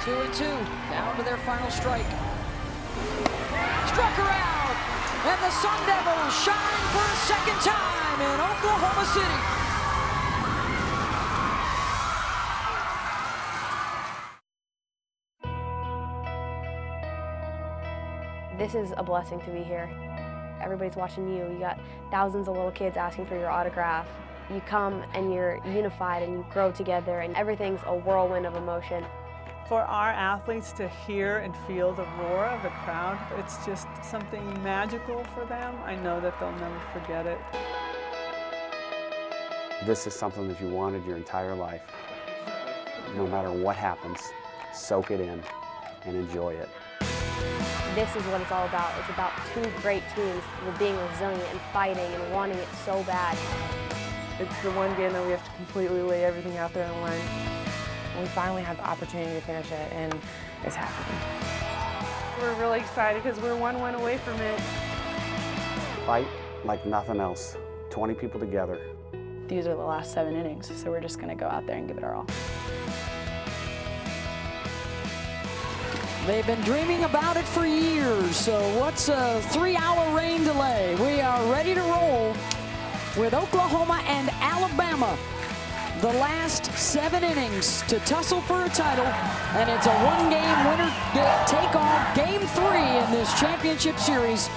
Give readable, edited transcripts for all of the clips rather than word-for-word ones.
2-2, down to their final strike. Struck her out, and the Sun Devils shine for a second time in Oklahoma City. This is a blessing to be here. Everybody's watching you. You got thousands of little kids asking for your autograph. You come and you're unified and you grow together and everything's a whirlwind of emotion. For our athletes to hear and feel the roar of the crowd, it's just something magical for them. I know that they'll never forget it. This is something that you wanted your entire life. No matter what happens, soak it in and enjoy it. This is what it's all about. It's about two great teams being resilient and fighting and wanting it so bad. It's the one game that we have to completely lay everything out there and learn. We finally have the opportunity to finish it, and it's happening. We're really excited because we're one win away from it. Fight like nothing else. 20 people together. These are the last 7 innings, so we're just going to go out there and give it our all. They've been dreaming about it for years, so what's a 3-hour rain delay? We are ready to roll with Oklahoma and Alabama. The last 7 innings to tussle for a title, and it's a one-game winner-take-all Game 3 in this championship series.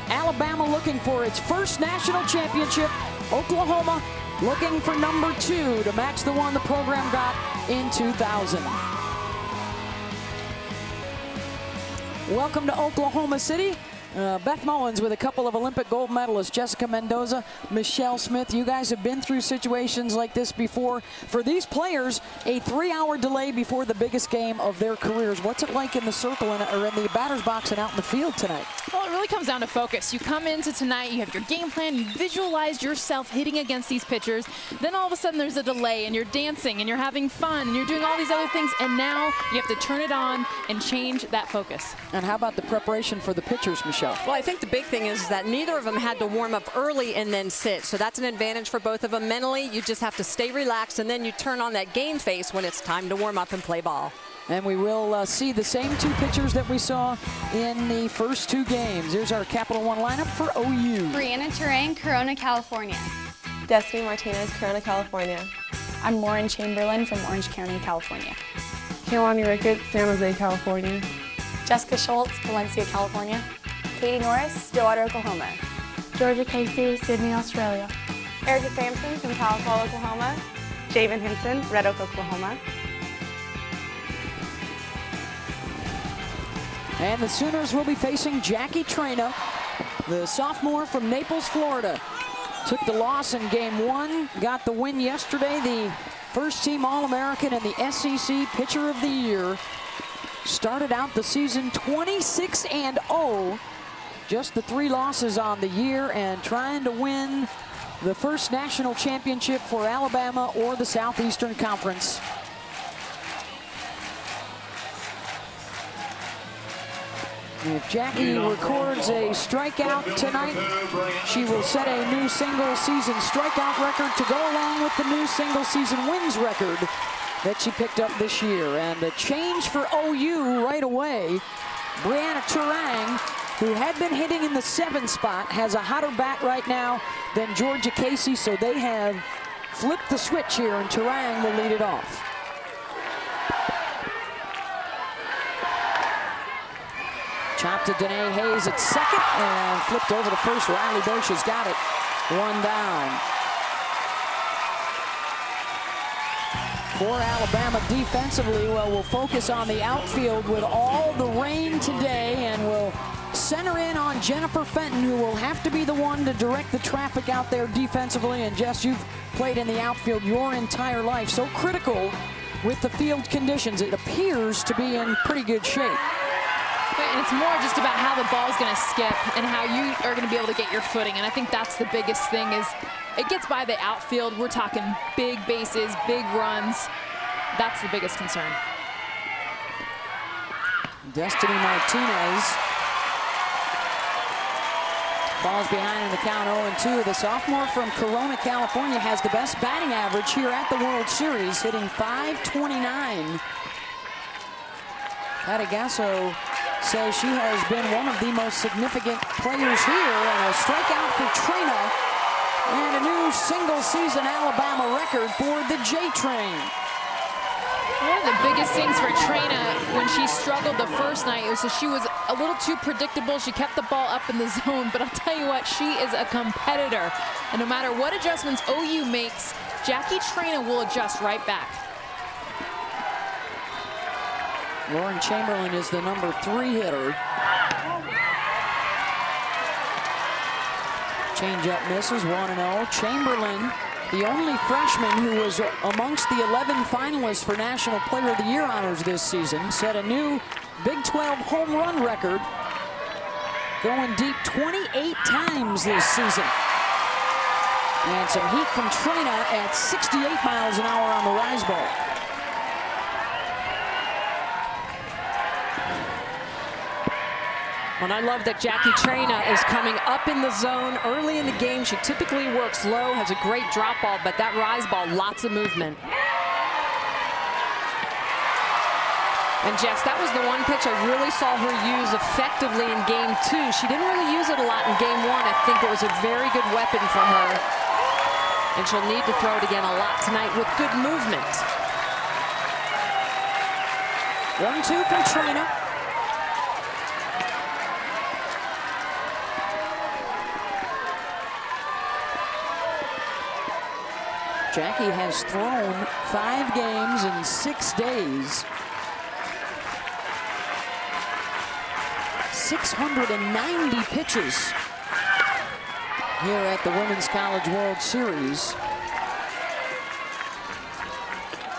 Alabama looking for its first national championship. Oklahoma looking for number 2 to match the one the program got in 2000. Welcome to Oklahoma City. Beth Mullins with a couple of Olympic gold medalists, Jessica Mendoza, Michelle Smith. You guys have been through situations like this before. For these players, a 3-hour delay before the biggest game of their careers. What's it like in the circle or in the batter's box and out in the field tonight? Well, it really comes down to focus. You come into tonight, you have your game plan, you visualize yourself hitting against these pitchers. Then all of a sudden there's a delay and you're dancing and you're having fun and you're doing all these other things, and now you have to turn it on and change that focus. And how about the preparation for the pitchers, Michelle? Well, I think the big thing is that neither of them had to warm up early and then sit. So that's an advantage for both of them. Mentally, you just have to stay relaxed, and then you turn on that game face when it's time to warm up and play ball. And we will see the same 2 pitchers that we saw in the first 2 games. Here's our Capital One lineup for OU. Brianna Terrain, Corona, California. Destiny Martinez, Corona, California. I'm Lauren Chamberlain from Orange County, California. Kaylani Ricketts, San Jose, California. Jessica Schultz, Valencia, California. Katie Norris, Stillwater, Oklahoma. Georgia Casey, Sydney, Australia. Erika Simpson from Talcott, Oklahoma. Jaden Henson, Red Oak, Oklahoma. And the Sooners will be facing Jackie Traina, the sophomore from Naples, Florida. Took the loss in Game 1, got the win yesterday, the first-team All-American and the SEC Pitcher of the Year. Started out the season 26-0. Just the 3 losses on the year, and trying to win the first national championship for Alabama or the Southeastern Conference. If Jackie records a strikeout tonight, she will set a new single-season strikeout record to go along with the new single-season wins record that she picked up this year. And a change for OU right away. Brianna Terrain, who had been hitting in the 7 spot, has a hotter bat right now than Georgia Casey, so they have flipped the switch here, and Terrain will lead it off. Chopped to Danae Hayes at second, and flipped over to first. Riley Bosch has got it. 1 down. For Alabama defensively, well, we'll focus on the outfield with all the rain today, and we'll center in on Jennifer Fenton, who will have to be the one to direct the traffic out there defensively. And Jess, you've played in the outfield your entire life, so critical with the field conditions. It appears to be in pretty good shape. And it's more just about how the ball's going to skip and how you are going to be able to get your footing. And I think that's the biggest thing, is it gets by the outfield. We're talking big bases, big runs. That's the biggest concern. Destiny Martinez falls behind in the count 0-2. The sophomore from Corona, California, has the best batting average here at the World Series, hitting .529. Gasso says she has been one of the most significant players here, and a strikeout for Trina, and a new single-season Alabama record for the J-Train. One of the biggest things for Trina when she struggled the first night was that she was a little too predictable. She kept the ball up in the zone, but I'll tell you what, she is a competitor. And no matter what adjustments OU makes, Jackie Trina will adjust right back. Lauren Chamberlain is the number 3 hitter. Changeup misses, 1-0. Chamberlain, the only freshman who was amongst the 11 finalists for National Player of the Year honors this season, set a new Big 12 home run record, going deep 28 times this season. And some heat from Trina at 68 miles an hour on the rise ball. And I love that Jackie Trina is coming up in the zone early in the game. She typically works low, has a great drop ball, but that rise ball, lots of movement. And Jess, that was the one pitch I really saw her use effectively in game 2. She didn't really use it a lot in game 1. I think it was a very good weapon for her. And she'll need to throw it again a lot tonight with good movement. 1-2 from Trina. Jackie has thrown 5 games in 6 days. 690 pitches here at the Women's College World Series.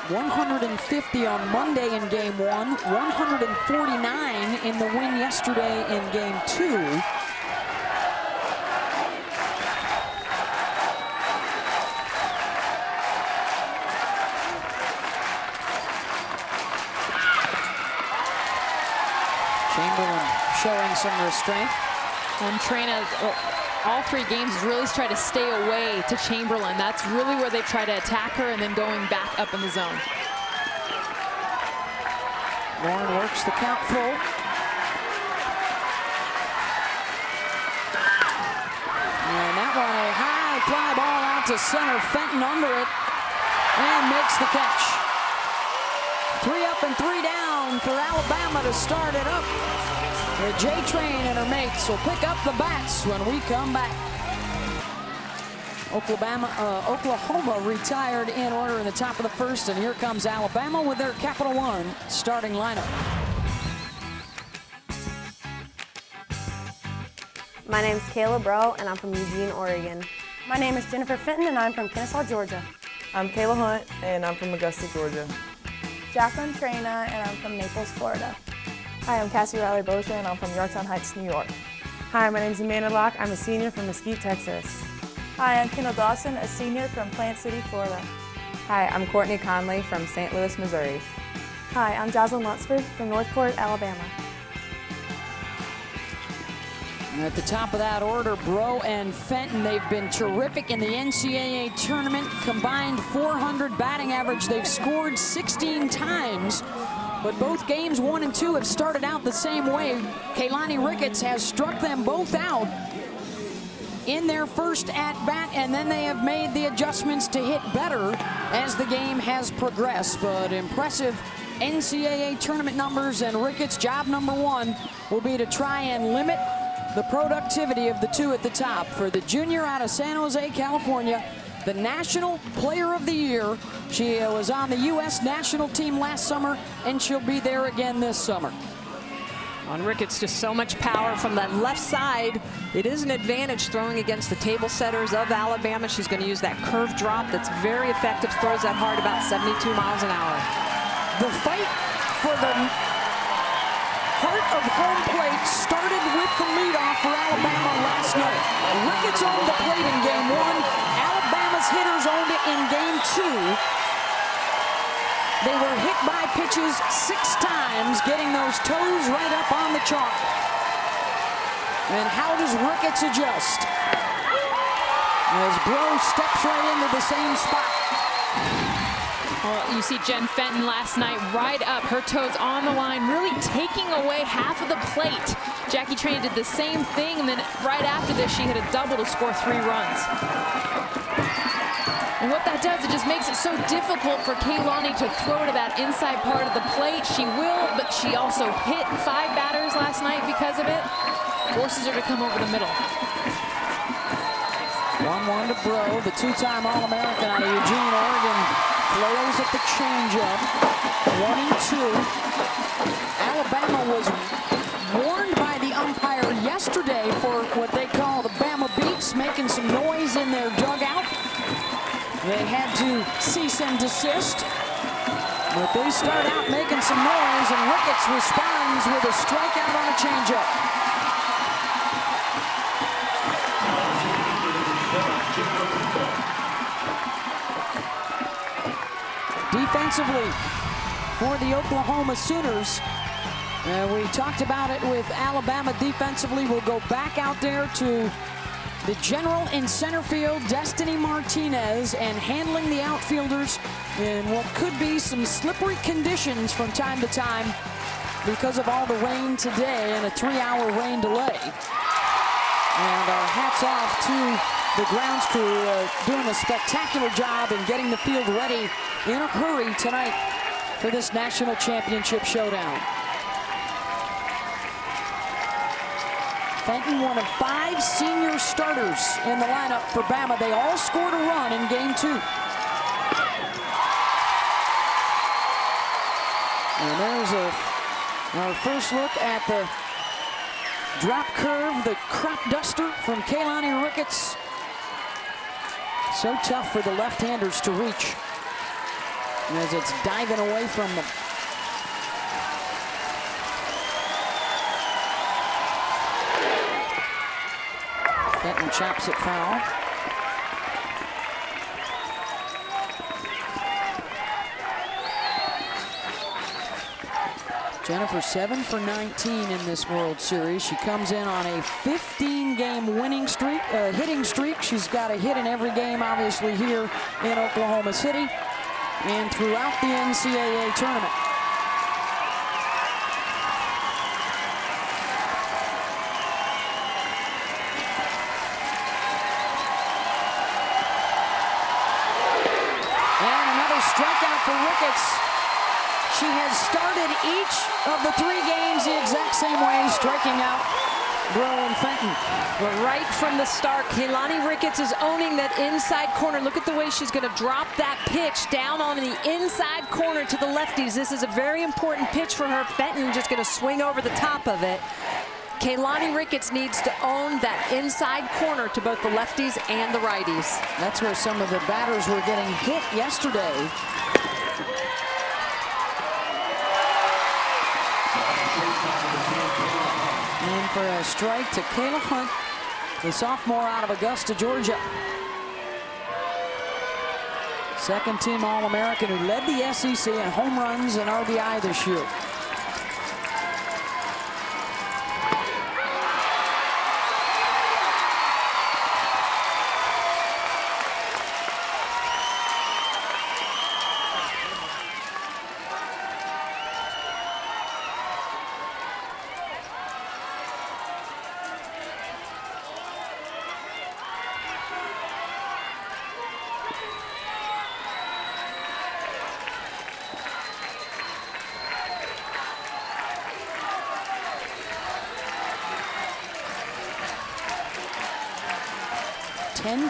150 on Monday in game 1, 149 in the win yesterday in game 2. Chamberlain showing some restraint. And Trina, all 3 games, really try to stay away to Chamberlain. That's really where they try to attack her, and then going back up in the zone. Lauren works the count full. And that one, a high fly ball out to center. Fenton under it and makes the catch. 3 up and 3 down for Alabama to start it up. The J-Train and her mates will pick up the bats when we come back. Oklahoma retired in order in the top of the first, and here comes Alabama with their Capital One starting lineup. My name's Kayla Bro, and I'm from Eugene, Oregon. My name is Jennifer Fenton, and I'm from Kennesaw, Georgia. I'm Kayla Hunt, and I'm from Augusta, Georgia. Jacqueline Trina, and I'm from Naples, Florida. Hi, I'm Cassie Riley-Bosha, and I'm from Yorktown Heights, New York. Hi, my name is Amanda Locke. I'm a senior from Mesquite, Texas. Hi, I'm Kendall Dawson, a senior from Plant City, Florida. Hi, I'm Courtney Conley from St. Louis, Missouri. Hi, I'm Jocelyn Lunsford from Northport, Alabama. At the top of that order, Bro and Fenton, they've been terrific in the NCAA tournament. Combined 400 batting average. They've scored 16 times, but both games 1 and 2 have started out the same way. Kaylani Ricketts has struck them both out in their first at-bat, and then they have made the adjustments to hit better as the game has progressed. But impressive NCAA tournament numbers, and Ricketts' job number 1 will be to try and limit the productivity of the 2 at the top. For the junior out of San Jose, California, the National Player of the Year. She was on the U.S. national team last summer, and she'll be there again this summer. On Ricketts, just so much power from that left side. It is an advantage throwing against the table setters of Alabama. She's going to use that curve drop that's very effective, throws that hard about 72 miles an hour. The fight for the heart of home plate started with the leadoff for Alabama last night. Ricketts owned the plate in game 1. Alabama's hitters owned it in game 2. They were hit by pitches 6 times, getting those toes right up on the chalk. And how does Ricketts adjust? As Bro steps right into the same spot. Well, you see Jen Fenton last night right up, her toes on the line, really taking away half of the plate. Jackie Train did the same thing, and then right after this, she hit a double to score 3 runs. And what that does, it just makes it so difficult for Kaylani to throw to that inside part of the plate. She will, but she also hit 5 batters last night because of it. Forces her to come over the middle. 1-1 to Bro, the 2-time All-American out of Eugene, Oregon. Flails at the changeup. 1-2. Alabama was warned by the umpire yesterday for what they call the Bama Beats, making some noise in their dugout. They had to cease and desist, but they start out making some noise, and Ricketts responds with a strikeout on a changeup. Defensively for the Oklahoma Sooners, we talked about it with Alabama defensively. We'll go back out there to the general in center field, Destiny Martinez, and handling the outfielders in what could be some slippery conditions from time to time because of all the rain today and a 3-hour rain delay. And our hats off to the grounds crew doing a spectacular job in getting the field ready in a hurry tonight for this national championship showdown. Fenton, one of 5 senior starters in the lineup for Bama. They all scored a run in game 2. And there's our first look at the drop curve, the crop duster from Kaylani Ricketts. So tough for the left-handers to reach as it's diving away from them. Fenton chops it foul. Jennifer 7 for 19 in this World Series. She comes in on a 15-game winning streak, hitting streak. She's got a hit in every game, obviously, here in Oklahoma City and throughout the NCAA tournament. Strikeout for Ricketts. She has started each of the 3 games the exact same way, striking out Bro and Fenton. Well, right from the start, Kaylani Ricketts is owning that inside corner. Look at the way she's going to drop that pitch down on the inside corner to the lefties. This is a very important pitch for her. Fenton just going to swing over the top of it. Kaylani Ricketts needs to own that inside corner to both the lefties and the righties. That's where some of the batters were getting hit yesterday. And for a strike to Kayla Hunt, the sophomore out of Augusta, Georgia. Second-team All-American who led the SEC in home runs and RBI this year.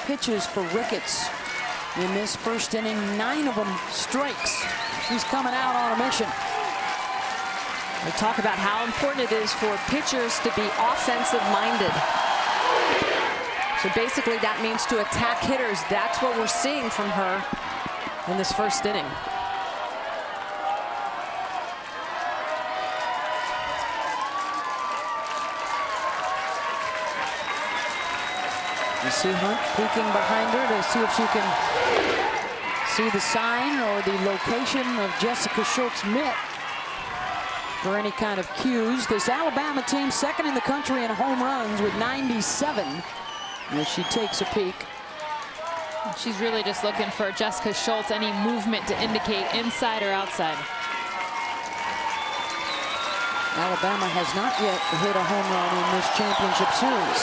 Pitches for Ricketts in this first inning, 9 of them strikes. She's coming out on a mission. We talk about how important it is for pitchers to be offensive-minded. So basically that means to attack hitters. That's what we're seeing from her in this first inning. You see Hunt peeking behind her to see if she can see the sign or the location of Jessica Schultz's mitt for any kind of cues. This Alabama team second in the country in home runs with 97 as she takes a peek. She's really just looking for Jessica Schultz, any movement to indicate inside or outside. Alabama has not yet hit a home run in this championship series.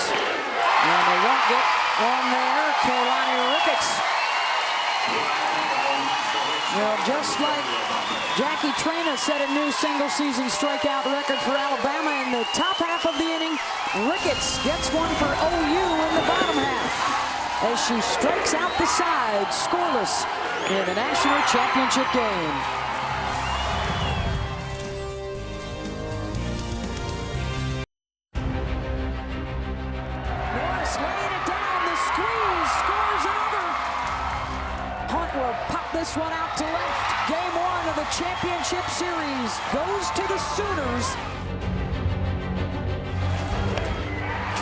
And they won't get on there. Kaylani Ricketts. Well, just like Jackie Traina set a new single-season strikeout record for Alabama in the top half of the inning, Ricketts gets one for OU in the bottom half as she strikes out the side, scoreless in the national championship game. Norris laying it down, the squeeze, scores another. Hunt will pop this one out to left. Game one of the championship series goes to the Sooners.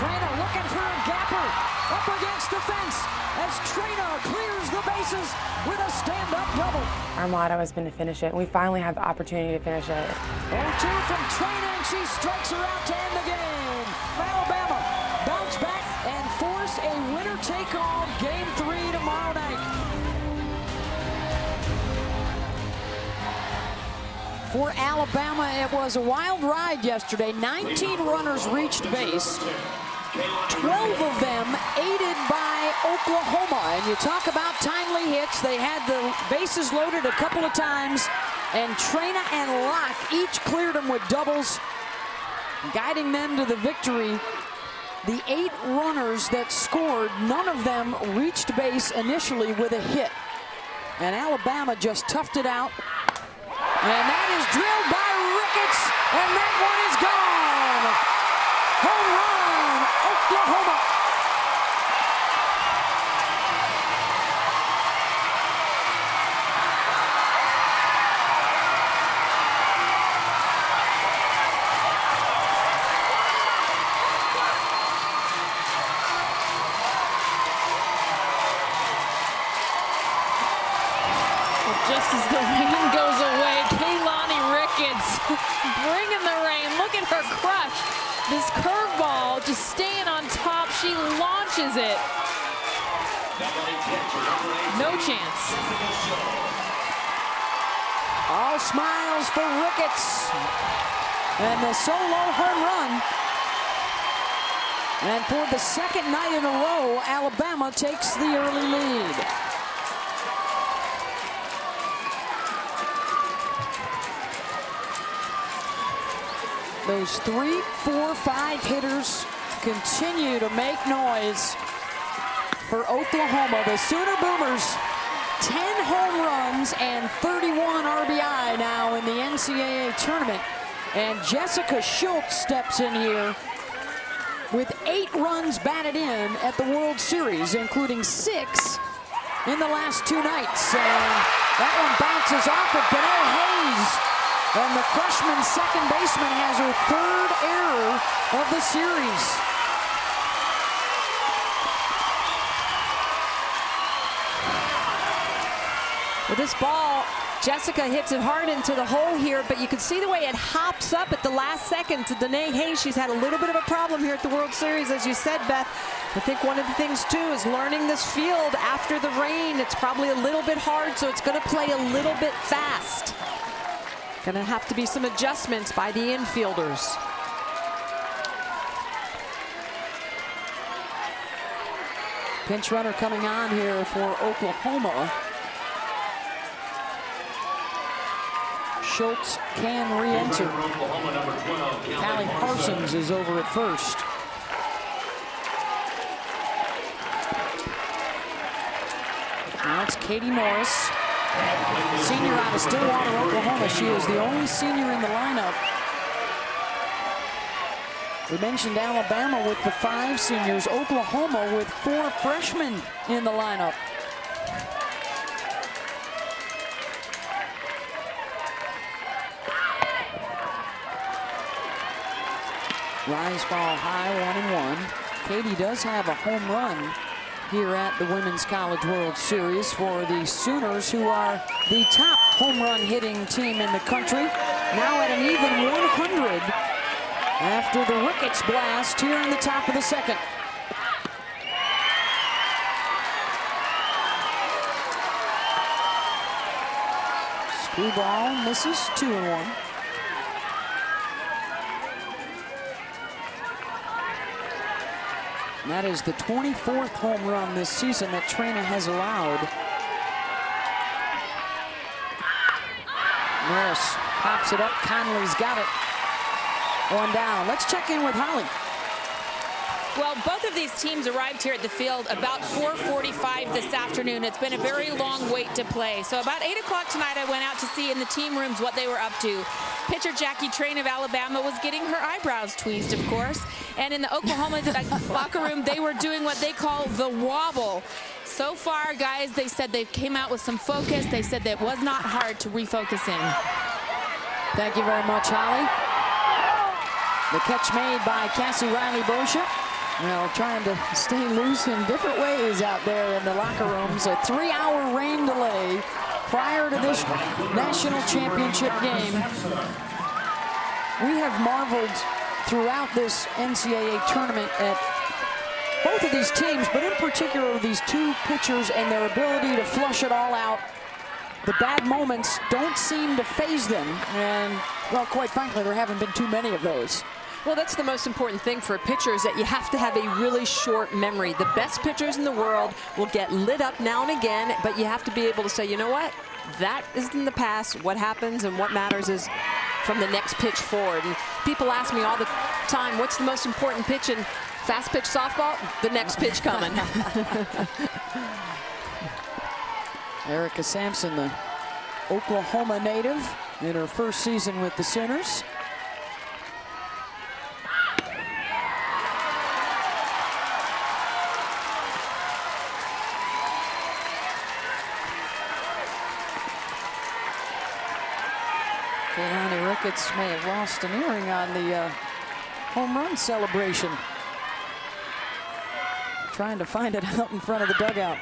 Traina looking for a gapper up against the fence as Traina clears the bases with a stand-up double. Our motto has been to finish it, and we finally have the opportunity to finish it. 0-2 from Traina, and she strikes her out to end the game. Alabama bounce back and force a winner-take-all Game 3 tomorrow night. For Alabama, it was a wild ride yesterday. 19 runners reached base. 12 of them aided by Oklahoma. And you talk about timely hits. They had the bases loaded a couple of times, and Traina and Locke each cleared them with doubles, guiding them to the victory. The 8 runners that scored, none of them reached base initially with a hit. And Alabama just toughed it out. And that is drilled by Ricketts, and that one is gone. Home run, Oklahoma. Just as the rain goes away, Kaylani Ricketts bringing the rain. Look at her crush. This curveball just staying on top. She launches it. No chance. All smiles for Ricketts. And the solo home run. And for the second night in a row, Alabama takes the early lead. Those 3, 4, 5 hitters continue to make noise for Oklahoma. The Sooner Boomers, 10 home runs and 31 RBI now in the NCAA tournament. And Jessica Schultz steps in here with 8 runs batted in at the World Series, including 6 in the last 2 nights. And that one bounces off of Danae Hayes. And the freshman second baseman has her 3rd error of the series. With this ball, Jessica hits it hard into the hole here, but you can see the way it hops up at the last second to Danae Hayes. She's had a little bit of a problem here at the World Series, as you said, Beth. I think one of the things, too, is learning this field after the rain. It's probably a little bit hard, so it's going to play a little bit fast. Going to have to be some adjustments by the infielders. Pinch runner coming on here for Oklahoma. Schultz can re-enter. Callie Parsons is over at first. Now it's Katie Norris, senior out of Stillwater, Oklahoma. She is the only senior in the lineup. We mentioned Alabama with the 5 seniors, Oklahoma with 4 freshmen in the lineup. Rise ball high, 1-1. Katie does have a home run here at the Women's College World Series for the Sooners, who are the top home run hitting team in the country. Now at an even 100 after the Ricketts blast here in the top of the second. Through ball, misses, 2-1. And that is the 24th home run this season that Trina has allowed. Norris pops it up. Conley's got it. One down. Let's check in with Holly. Well, both of these teams arrived here at the field about 4:45 this afternoon. It's been a very long wait to play. So about 8 o'clock tonight, I went out to see in the team rooms what they were up to. Pitcher Jackie Train of Alabama was getting her eyebrows tweezed, of course. And in the Oklahoma locker room, they were doing what they call the wobble. So far, guys, they said they came out with some focus. They said that it was not hard to refocus in. Thank you very much, Holly. The catch made by Cassie Riley-Boscia. Well, trying to stay loose in different ways out there in the locker rooms. A 3-hour rain delay prior to this national championship game. We have marveled throughout this NCAA tournament at both of these teams, but in particular these two pitchers and their ability to flush it all out. The bad moments don't seem to faze them, and, well, quite frankly, there haven't been too many of those. Well, that's the most important thing for a pitcher, is that you have to have a really short memory. The best pitchers in the world will get lit up now and again, but you have to be able to say, you know what? That is in the past. What happens and what matters is from the next pitch forward. And people ask me all the time, what's the most important pitch in fast pitch softball? The next pitch coming. Erika Simpson, the Oklahoma native, in her first season with the Sooners. Kaylani Ricketts may have lost an earring on the home run celebration. Trying to find it out in front of the dugout.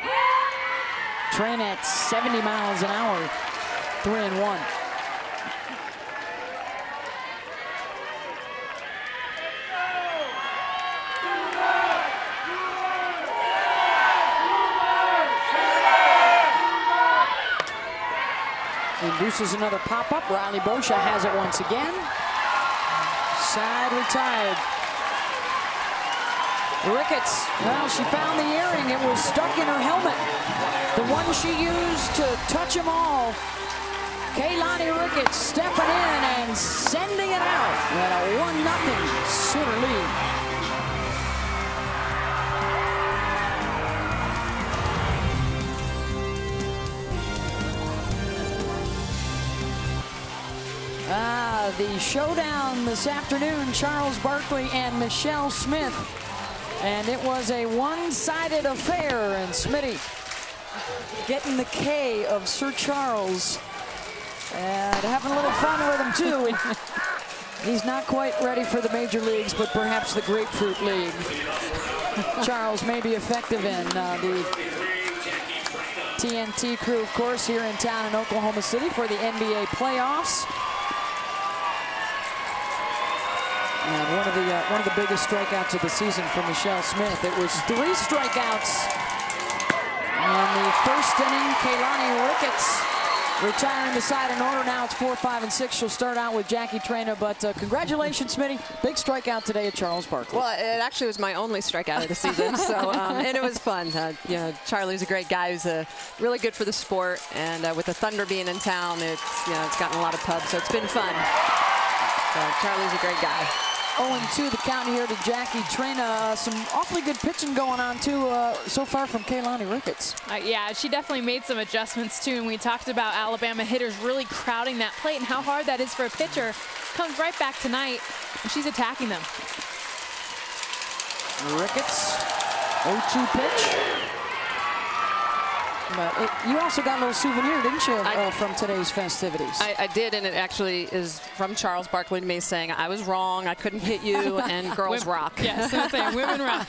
Train at 70 miles an hour, 3-1. Induces another pop-up. Riley-Boscia has it once again. Side retired. Ricketts, well, she found the earring. It was stuck in her helmet. The one she used to touch them all. Kaylani Ricketts stepping in and sending it out. And a 1-0 Sooner lead. The showdown this afternoon, Charles Barkley and Michelle Smith. And it was a one-sided affair, and Smitty getting the K of Sir Charles and having a little fun with him too. He's not quite ready for the major leagues, but perhaps the Grapefruit League. Charles may be effective in the TNT crew, of course, here in town in Oklahoma City for the NBA playoffs. And one of the biggest strikeouts of the season for Michelle Smith. It was 3 strikeouts in the first inning. Kaylani Ricketts retiring the side in order. Now it's 4, 5, and 6. She'll start out with Jackie Traina, but congratulations, Smitty. Big strikeout today at Charles Barkley. Well, it actually was my only strikeout of the season, so and it was fun. You know, Charlie's a great guy who's really good for the sport, and with the Thunder being in town, it's gotten a lot of pubs, so it's been fun. So Charlie's a great guy. 0-2 the count here to Jackie Traina. Some awfully good pitching going on too so far from Kaylani Ricketts. Yeah, she definitely made some adjustments too, and we talked about Alabama hitters really crowding that plate and how hard that is for a pitcher. Comes right back tonight, and she's attacking them. Ricketts, 0-2 pitch. But you also got a little souvenir, didn't you, from today's festivities? I did, and it actually is from Charles Barkley to me saying, I was wrong, I couldn't hit you, and girls rock. Yes, I'm saying women rock.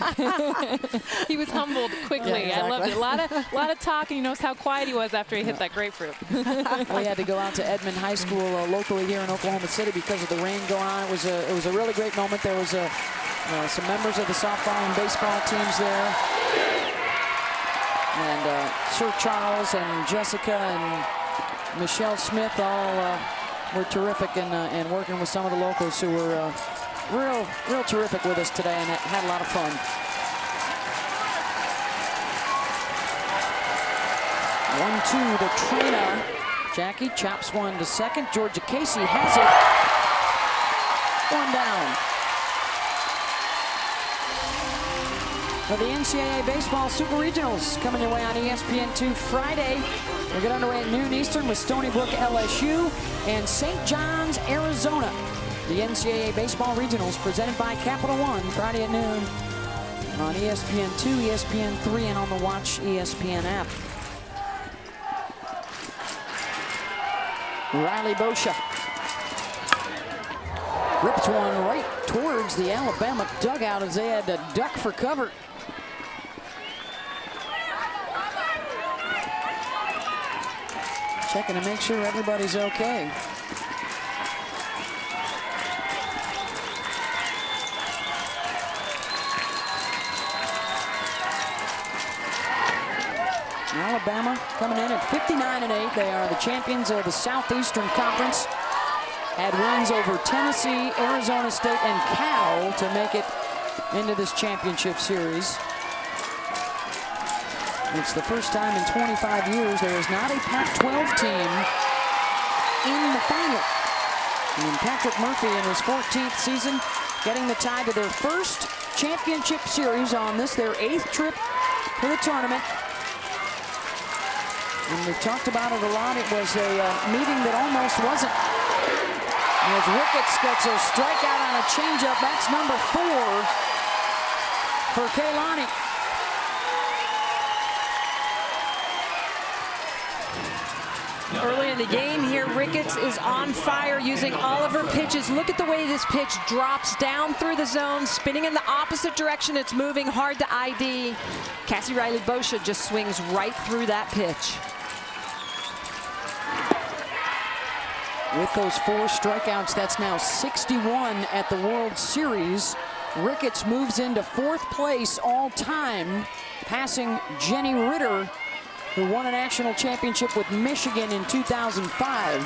He was humbled quickly. Yeah, exactly. I loved it. A lot of talk, and he knows how quiet he was after he hit that grapefruit. We had to go out to Edmond High School locally here in Oklahoma City because of the rain going on. It was a really great moment. There was some members of the softball and baseball teams there. And Sir Charles and Jessica and Michelle Smith all were terrific in working with some of the locals who were real terrific with us today and had a lot of fun. 1-2 to Trina. Jackie chops one to second. Georgia Casey has it. One down. For the NCAA Baseball Super Regionals coming your way on ESPN2 Friday. We'll get underway at noon Eastern with Stony Brook, LSU, and St. John's, Arizona. The NCAA Baseball Regionals presented by Capital One Friday at noon on ESPN2, ESPN3, and on the Watch ESPN app. Riley Boscia ripped one right towards the Alabama dugout as they had to duck for cover. Checking to make sure everybody's okay. Alabama coming in at 59-8. They are the champions of the Southeastern Conference. Had wins over Tennessee, Arizona State, and Cal to make it into this championship series. It's the first time in 25 years there is not a Pac-12 team in the final. And Patrick Murphy in his 14th season getting the tie to their first championship series on this, their 8th trip to the tournament. And we've talked about it a lot. It was a meeting that almost wasn't. As Ricketts gets a strikeout on a changeup, that's number 4 for Kaylani. Early in the game here, Ricketts is on fire using all of her pitches. Look at the way this pitch drops down through the zone, spinning in the opposite direction. It's moving hard to ID. Cassie Riley Boscia just swings right through that pitch. With those 4 strikeouts, that's now 61 at the World Series. Ricketts moves into 4th place all time, passing Jenny Ritter, who won a national championship with Michigan in 2005.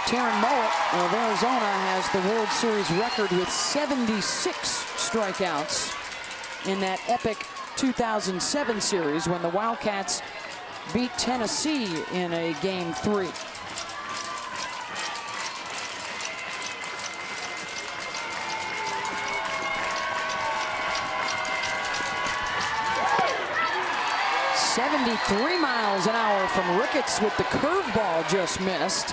Taryn Mowat of Arizona has the World Series record with 76 strikeouts in that epic 2007 series when the Wildcats beat Tennessee in a Game 3. .73 miles an hour from Ricketts with the curveball just missed.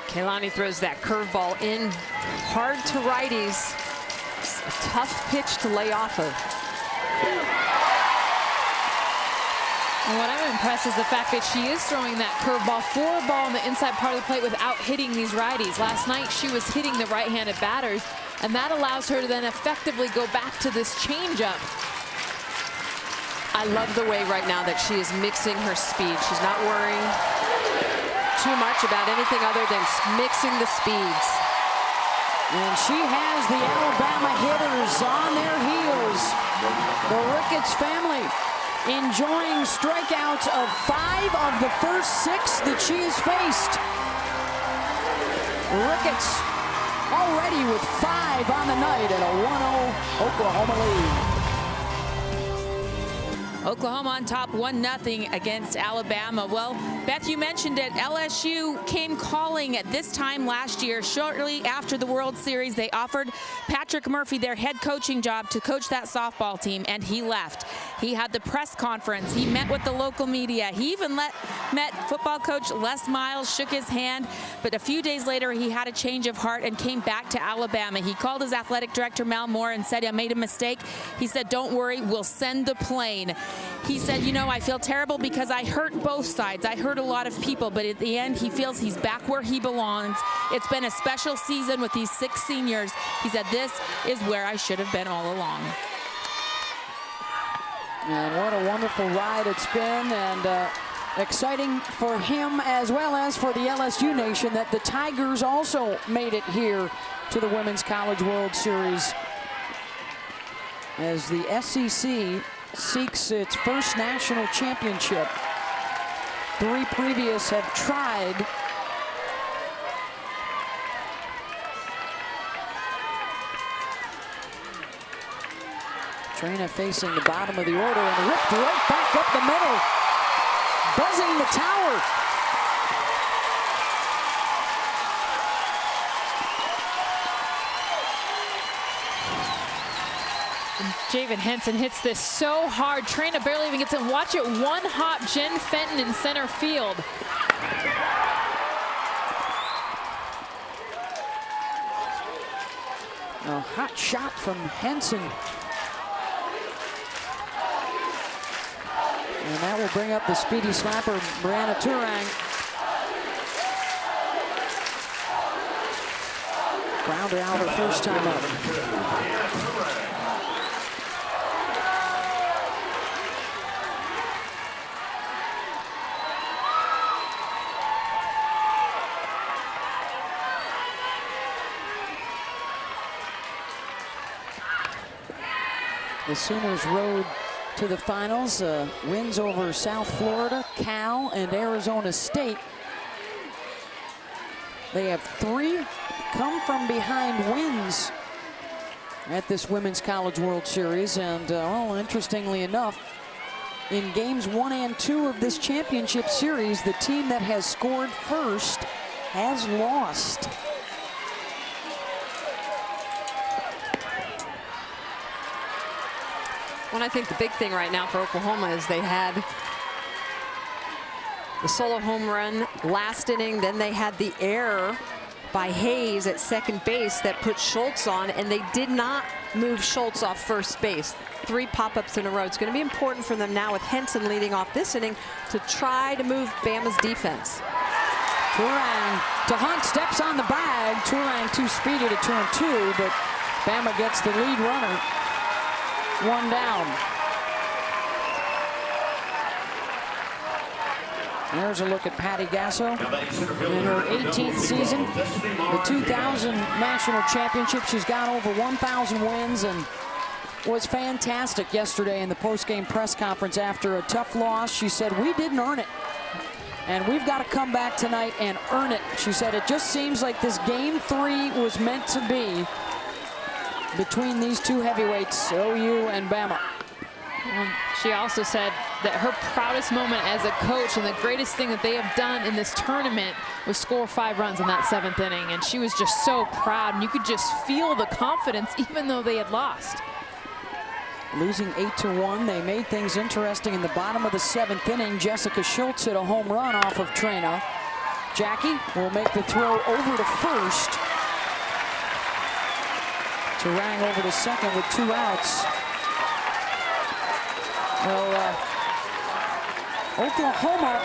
Kaylani throws that curveball in hard to righties. It's a tough pitch to lay off of. And what I'm impressed is the fact that she is throwing that curveball for a ball on the inside part of the plate without hitting these righties. Last night she was hitting the right-handed batters, and that allows her to then effectively go back to this changeup. I love the way right now that she is mixing her speed. She's not worrying too much about anything other than mixing the speeds. And she has the Alabama hitters on their heels. The Ricketts family enjoying strikeouts of 5 of the first 6 that she has faced. Ricketts already with 5 on the night and a 1-0 Oklahoma lead. Oklahoma on top 1-0 against Alabama. Well, Beth, you mentioned it. LSU came calling at this time last year. Shortly after the World Series, they offered Patrick Murphy their head coaching job to coach that softball team, and he left. He had the press conference. He met with the local media. He even met football coach Les Miles, shook his hand, but a few days later, he had a change of heart and came back to Alabama. He called his athletic director, Mal Moore, and said, I made a mistake. He said, don't worry, we'll send the plane. He said, you know, I feel terrible because I hurt both sides. I hurt a lot of people, but at the end, he feels he's back where he belongs. It's been a special season with these 6 seniors. He said, this is where I should have been all along. And what a wonderful ride it's been, and exciting for him as well as for the LSU Nation that the Tigers also made it here to the Women's College World Series as the SEC seeks its first national championship. 3 previous have tried. Trina facing the bottom of the order and ripped right back up the middle, buzzing the tower. And Jaden Henson hits this so hard. Trina barely even gets in. Watch it one hop. Jen Fenton in center field. A hot shot from Henson. And that will bring up the speedy slapper, Brianna Turang. Grounder out her first time up. The Sooners rode to the finals, wins over South Florida, Cal, and Arizona State. They have 3 come from behind wins at this Women's College World Series. And well, interestingly enough, in games 1 and 2 of this championship series, the team that has scored first has lost. Well, I think the big thing right now for Oklahoma is they had the solo home run last inning. Then they had the error by Hayes at second base that put Schultz on, and they did not move Schultz off first base. 3 pop-ups in a row. It's going to be important for them now with Henson leading off this inning to try to move Bama's defense. Turang to Hunt, steps on the bag. Turang too speedy to turn 2, but Bama gets the lead runner. 1 down. There's a look at Patty Gasso in her 18th season. The 2000 National Championship. She's got over 1,000 wins and was fantastic yesterday in the post-game press conference after a tough loss. She said, "We didn't earn it, and we've got to come back tonight and earn it." She said, "It just seems like this game 3 was meant to be between these 2 heavyweights, OU and Bama." She also said that her proudest moment as a coach and the greatest thing that they have done in this tournament was score 5 runs in that 7th inning. And she was just so proud, and you could just feel the confidence even though they had lost. Losing 8-1, they made things interesting in the bottom of the 7th inning. Jessica Schultz hit a home run off of Trina. Jackie will make the throw over to first. Turang over to second with 2 outs. Well, Oklahoma,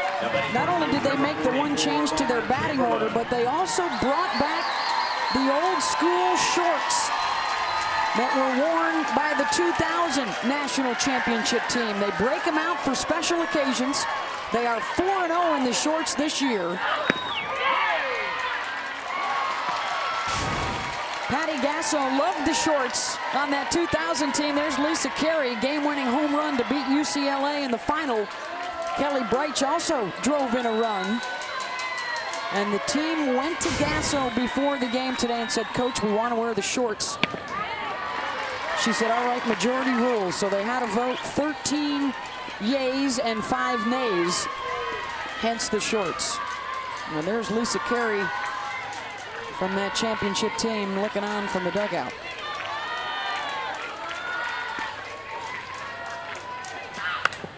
not only did they make the 1 change to their batting order, but they also brought back the old school shorts that were worn by the 2000 National Championship team. They break them out for special occasions. They are 4-0 in the shorts this year. Patty Gasso loved the shorts on that 2000 team. There's Lisa Carey, game-winning home run to beat UCLA in the final. Kelly Breitsch also drove in a run. And the team went to Gasso before the game today and said, "Coach, we want to wear the shorts." She said, "All right, majority rules." So they had a vote, 13 yays and 5 nays, hence the shorts. And there's Lisa Carey from that championship team looking on from the dugout.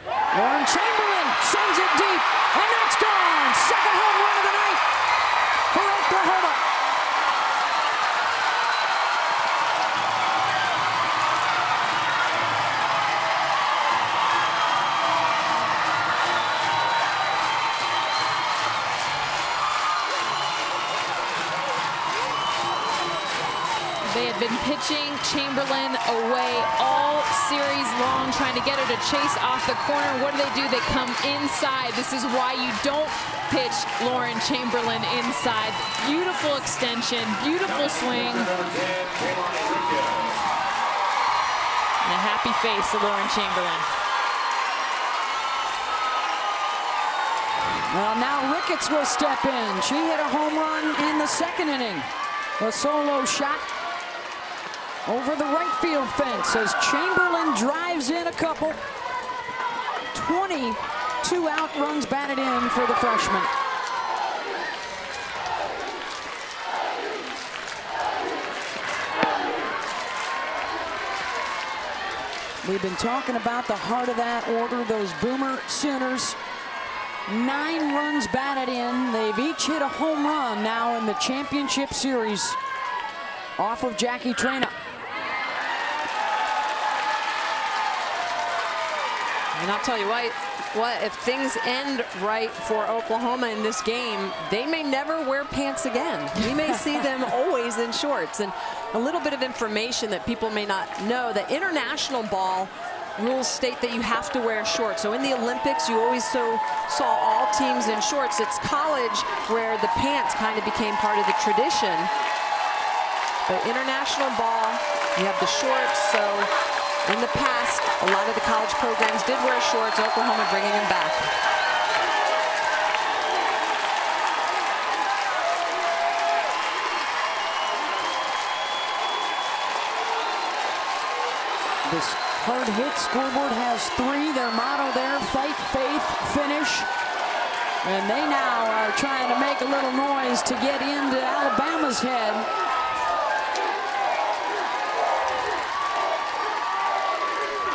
Lauren Chamberlain sends it deep, and that's gone. Second home run of the night for Oklahoma. They had been pitching Chamberlain away all series long, trying to get her to chase off the corner. What do? They come inside. This is why you don't pitch Lauren Chamberlain inside. Beautiful extension, beautiful swing. And a happy face to Lauren Chamberlain. Well, now Ricketts will step in. She hit a home run in the second inning. A solo shot over the right field fence as Chamberlain drives in a couple. 22 out runs batted in for the freshman. We've been talking about the heart of that order, those Boomer Sooners. 9 runs batted in. They've each hit a home run now in the championship series off of Jackie Traina. And I'll tell you what, if things end right for Oklahoma in this game, they may never wear pants again. We may see them always in shorts. And a little bit of information that people may not know, that international ball rules state that you have to wear shorts. So in the Olympics, you always saw all teams in shorts. It's college where the pants kind of became part of the tradition. But international ball, you have the shorts. So in the past, a lot of the college programs did wear shorts. Oklahoma bringing them back. This hard hit scoreboard has 3. Their motto there, fight, faith, finish. And they now are trying to make a little noise to get into Alabama's head.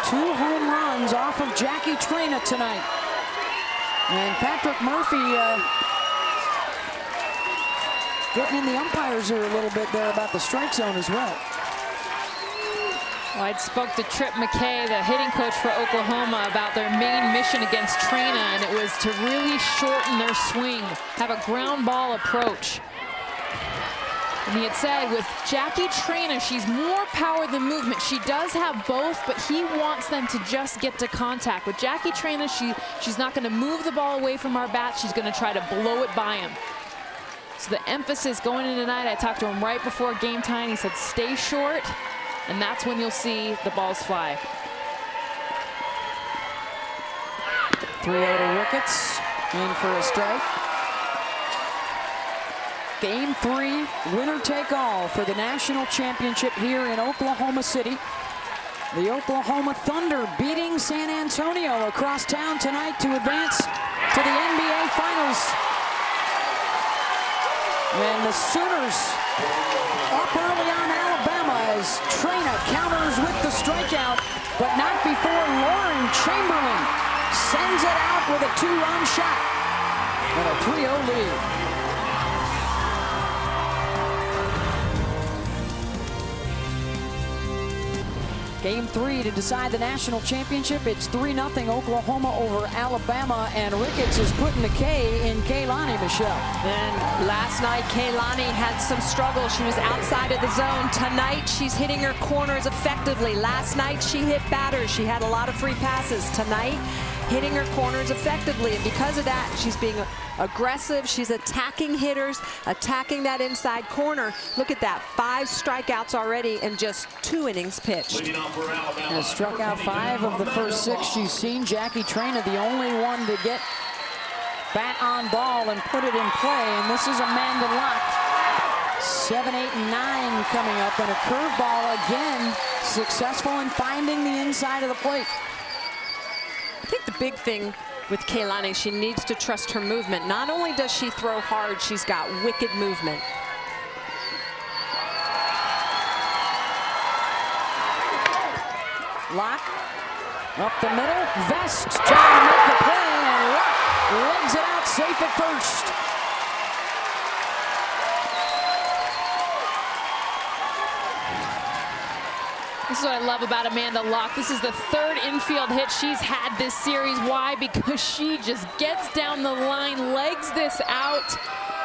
Two home runs off of Jackie Traina tonight. And Patrick Murphy getting in the umpires ear a little bit there about the strike zone as well. Well, I spoke to Trip McKay, the hitting coach for Oklahoma, about their main mission against Traina, and it was to really shorten their swing, have a ground ball approach. And he had said with Jackie Traina, she's more power than movement. She does have both, but he wants them to just get to contact. With Jackie Traina, she's not going to move the ball away from our bat. She's going to try to blow it by him. So the emphasis going in tonight, I talked to him right before game time. He said, stay short, and that's when you'll see the balls fly. 3-0 to Ricketts, in for a strike. Game 3, winner take all for the national championship here in Oklahoma City. The Oklahoma Thunder beating San Antonio across town tonight to advance to the NBA Finals. And the Sooners up early on Alabama as Traina counters with the strikeout, but not before Lauren Chamberlain sends it out with a 2-run shot and a 3-0 lead. Game 3 to decide the national championship. It's 3-0 Oklahoma over Alabama, and Ricketts is putting the K in Kaylani, Michelle. And last night, Kaylani had some struggle. She was outside of the zone. Tonight, she's hitting her corners effectively. Last night, she hit batters. She had a lot of free passes. Tonight, hitting her corners effectively, and because of that, she's being aggressive. She's attacking hitters, attacking that inside corner. Look at that, 5 strikeouts already in just 2 innings pitched. Has struck out 5 of the first 6 she's seen. Jackie Traina, the only one to get bat on ball and put it in play, and this is Amanda Locke. 7, 8, and 9 coming up, and a curveball again, successful in finding the inside of the plate. I think the big thing with Kaylani, she needs to trust her movement. Not only does she throw hard, she's got wicked movement. Locke up the middle. Vest trying to make the play, and Locke legs it out safe at first. This is what I love about Amanda Locke. This is the 3rd infield hit she's had this series. Why? Because she just gets down the line, legs this out.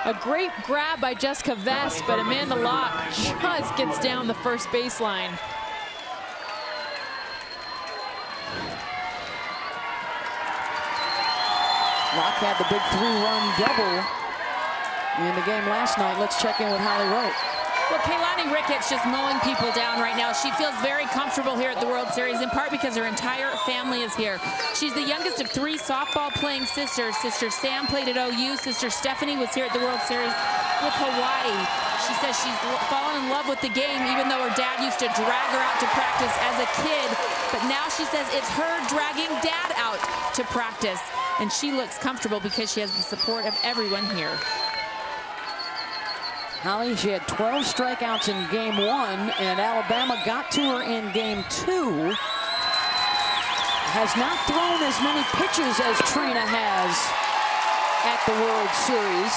A great grab by Jessica Vest, but Amanda Locke just gets down the first baseline. Locke had the big 3-run double in the game last night. Let's check in with Holly Rowe. Well, Kaylani Ricketts just mowing people down right now. She feels very comfortable here at the World Series, in part because her entire family is here. She's the youngest of 3 softball-playing sisters. Sister Sam played at OU. Sister Stephanie was here at the World Series with Hawaii. She says she's fallen in love with the game, even though her dad used to drag her out to practice as a kid. But now she says it's her dragging dad out to practice. And she looks comfortable because she has the support of everyone here. Holly, she had 12 strikeouts in game 1, and Alabama got to her in game 2. Has not thrown as many pitches as Trina has at the World Series.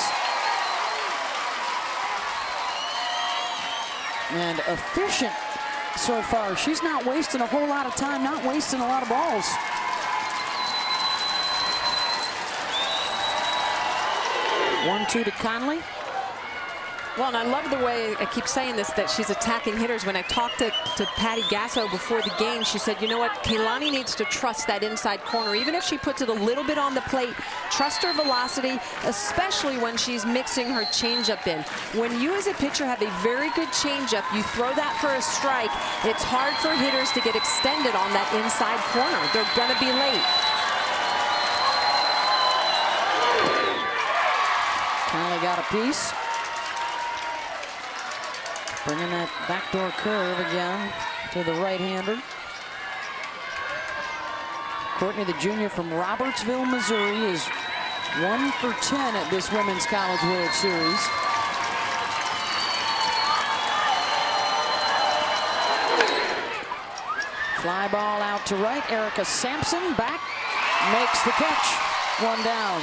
And efficient so far. She's not wasting a whole lot of time, not wasting a lot of balls. One-two to Conley. Well, and I love the way, I keep saying this, that she's attacking hitters. When I talked to Patty Gasso before the game, she said, you know what, Kaylani needs to trust that inside corner. Even if she puts it a little bit on the plate, trust her velocity, especially when she's mixing her changeup in. When you as a pitcher have a very good changeup, you throw that for a strike, it's hard for hitters to get extended on that inside corner. They're going to be late. Conley got a piece. Bringing that backdoor curve again to the right-hander. Courtney, the junior from Robertsville, Missouri, is 1 for 10 at this Women's College World Series. Fly ball out to right. Erika Simpson back, makes the catch. 1 down.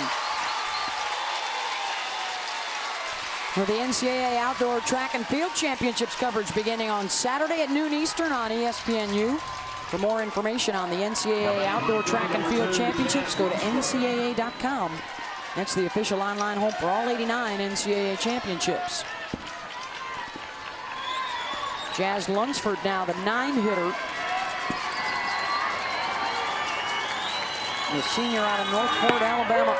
For the NCAA Outdoor Track and Field Championships coverage beginning on Saturday at noon Eastern on ESPNU. For more information on the NCAA Outdoor Track and Field Championships, go to ncaa.com. That's the official online home for all 89 NCAA championships. Jazz Lunsford now the 9-hitter. The senior out of Northport, Alabama.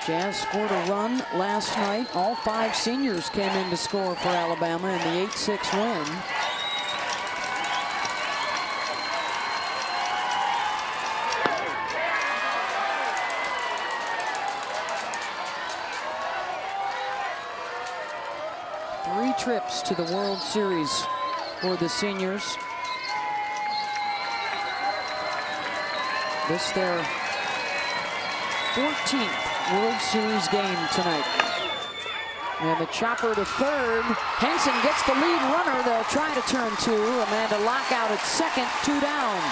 Jazz scored a run last night. All 5 seniors came in to score for Alabama in the 8-6 win. Three trips to the World Series for the seniors. This their 14th World Series game tonight. And the chopper to third. Henson gets the lead runner. They'll try to turn 2. Amanda Lockout at second, 2 down.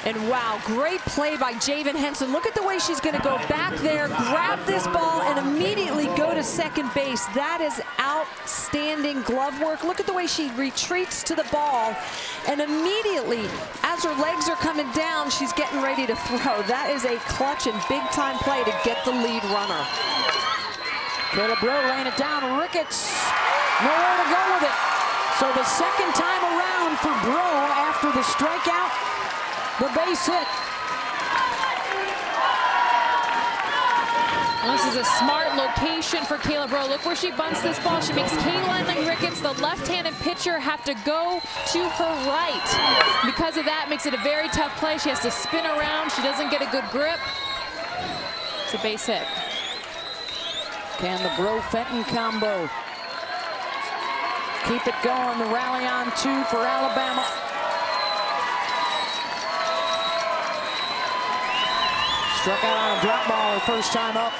And wow, great play by Jaden Henson. Look at the way she's going to go back there, grab this ball, and immediately go to second base. That is outstanding glove work. Look at the way she retreats to the ball, and immediately, as her legs are coming down, she's getting ready to throw. That is a clutch and big-time play to get the lead runner. Kayla Bro laying it down. Ricketts, nowhere to go with it. So the second time around for Bro after the strikeout, the base hit. Well, this is a smart location for Kayla Bro. Look where she bunts this ball. She makes Kaylani Ricketts, the left-handed pitcher, have to go to her right. Because of that, makes it a very tough play. She has to spin around. She doesn't get a good grip. It's a base hit. Can the Bro-Fenton combo keep it going? The rally on 2 for Alabama. Struck out on a drop ball her first time up.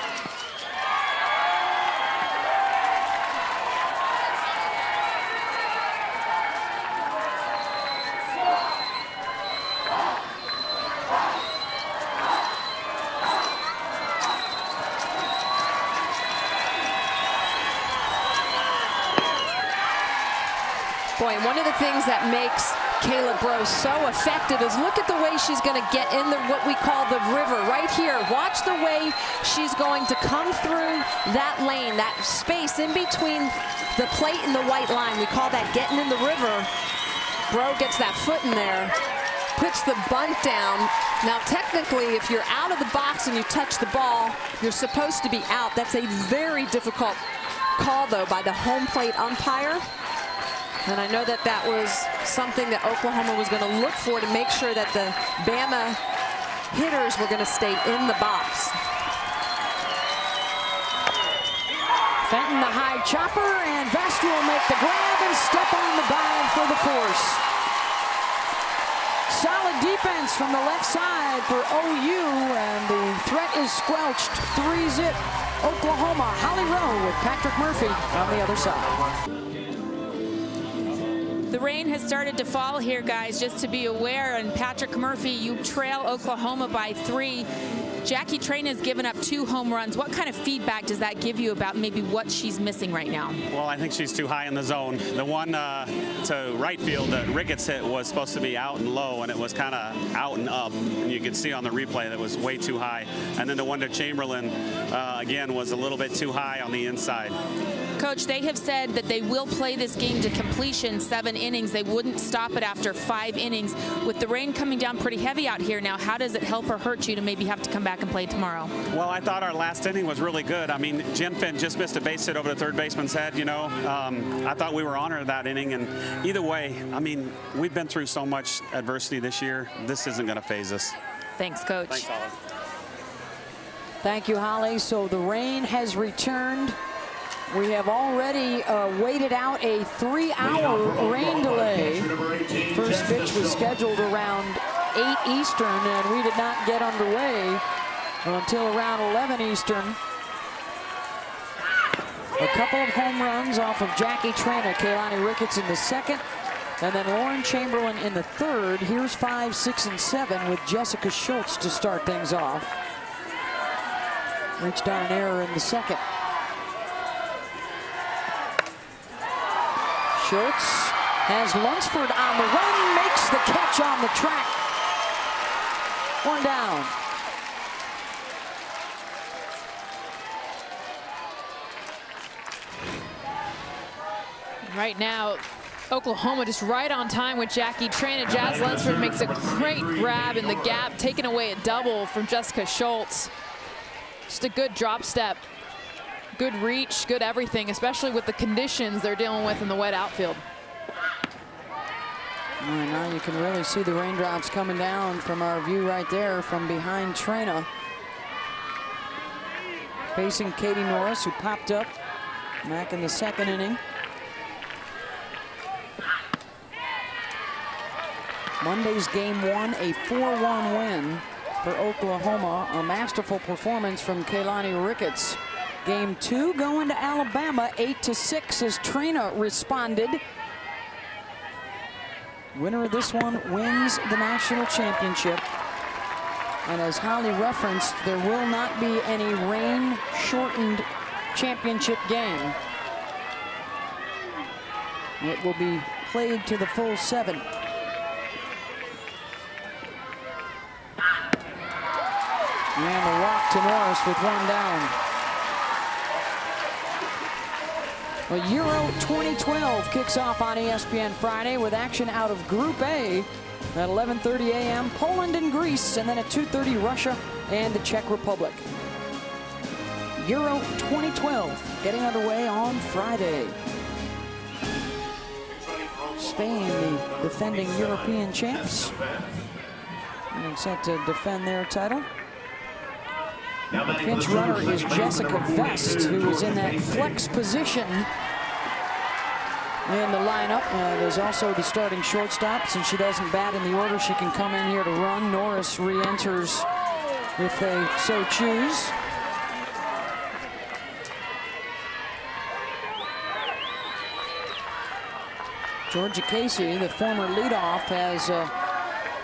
Boy, and one of the things that makes Kayla Bro so effective is look at the way she's going to get in the what we call the river right here. Watch the way she's going to come through that lane, that space in between the plate and the white line. We call that getting in the river. Bro gets that foot in there, puts the bunt down. Now technically, if you're out of the box and you touch the ball, you're supposed to be out. That's a very difficult call though by the home plate umpire. And I know that that was something that Oklahoma was going to look for to make sure that the Bama hitters were going to stay in the box. Fenton the high chopper, and Vester will make the grab and step on the bag for the force. Solid defense from the left side for OU, and the threat is squelched. 3-zip Oklahoma. Holly Rowe with Patrick Murphy on the other side. The rain has started to fall here, guys, just to be aware. And Patrick Murphy, you trail Oklahoma by 3. Jackie Traina has given up 2 home runs. What kind of feedback does that give you about maybe what she's missing right now? Well, I think she's too high in the zone. The one to right field that Ricketts hit was supposed to be out and low, and it was kind of out and up. And you can see on the replay that was way too high. And then the one to Chamberlain, again, was a little bit too high on the inside. Coach, they have said that they will play this game to completion, 7 innings. They wouldn't stop it after 5 innings. With the rain coming down pretty heavy out here now, how does it help or hurt you to maybe have to come back and play tomorrow? Well, I thought our last inning was really good. I mean, Jen Finn just missed a base hit over the third baseman's head, you know. I thought we were on her that inning, and either way, I mean, we've been through so much adversity this year. This isn't going to phase us. Thanks, Coach. Thanks, Holly. Thank you, Holly. So the rain has returned. We have already waited out a 3-hour rain delay. First pitch was scheduled around 8 Eastern, and we did not get underway until around 11 Eastern. A couple of home runs off of Jackie Traina, Kaylani Ricketts in the second, and then Lauren Chamberlain in the third. Here's 5, 6, and 7 with Jessica Schultz to start things off. Reached on an error in the second. Schultz has Lunsford on the run, makes the catch on the track. 1 down. Right now, Oklahoma just right on time with Jackie Traina. Jazz Lunsford makes a great grab in the gap, taking away a double from Jessica Schultz. Just a good drop step. Good reach, good everything, especially with the conditions they're dealing with in the wet outfield. All right, now you can really see the raindrops coming down from our view right there from behind Traina. Facing Katie Norris, who popped up back in the second inning. Monday's game 1, a 4-1 win for Oklahoma. A masterful performance from Kaylani Ricketts. Game 2 going to Alabama, 8-6 as Traina responded. Winner of this one wins the national championship. And as Holly referenced, there will not be any rain-shortened championship game. It will be played to the full 7. And a walk to Norris with 1 down. Well, Euro 2012 kicks off on ESPN Friday with action out of Group A at 11:30 a.m. Poland and Greece, and then at 2:30 Russia and the Czech Republic. Euro 2012 getting underway on Friday. Spain, the defending European champs, and set to defend their title. Pinch runner is Jessica Vest, who is in that flex position in the lineup, and is also the starting shortstop. Since she doesn't bat in the order, she can come in here to run. Norris re-enters if they so choose. Georgia Casey, the former leadoff, has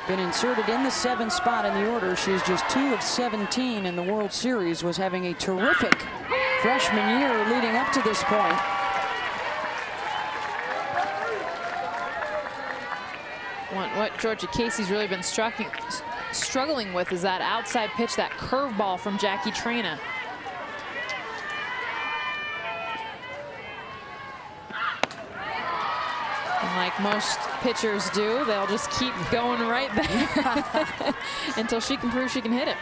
been inserted in the 7th spot in the order. She's just 2 of 17 in the World Series, was having a terrific freshman year leading up to this point. What Georgia Casey's really been struggling with is that outside pitch, that curveball from Jackie Traina. And like most pitchers do, they'll just keep going right there until she can prove she can hit it.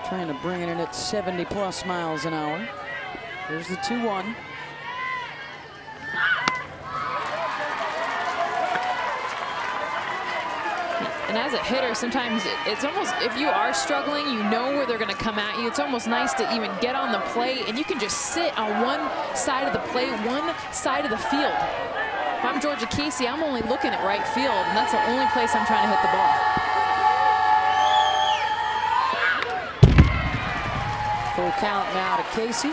Trying to bring it in at 70+ miles an hour. Here's the 2-1. And as a hitter, sometimes it's almost, if you are struggling, you know where they're going to come at you. It's almost nice to even get on the plate and you can just sit on one side of the plate, one side of the field. If I'm Georgia Casey, I'm only looking at right field, and that's the only place I'm trying to hit the ball. Full count now to Casey.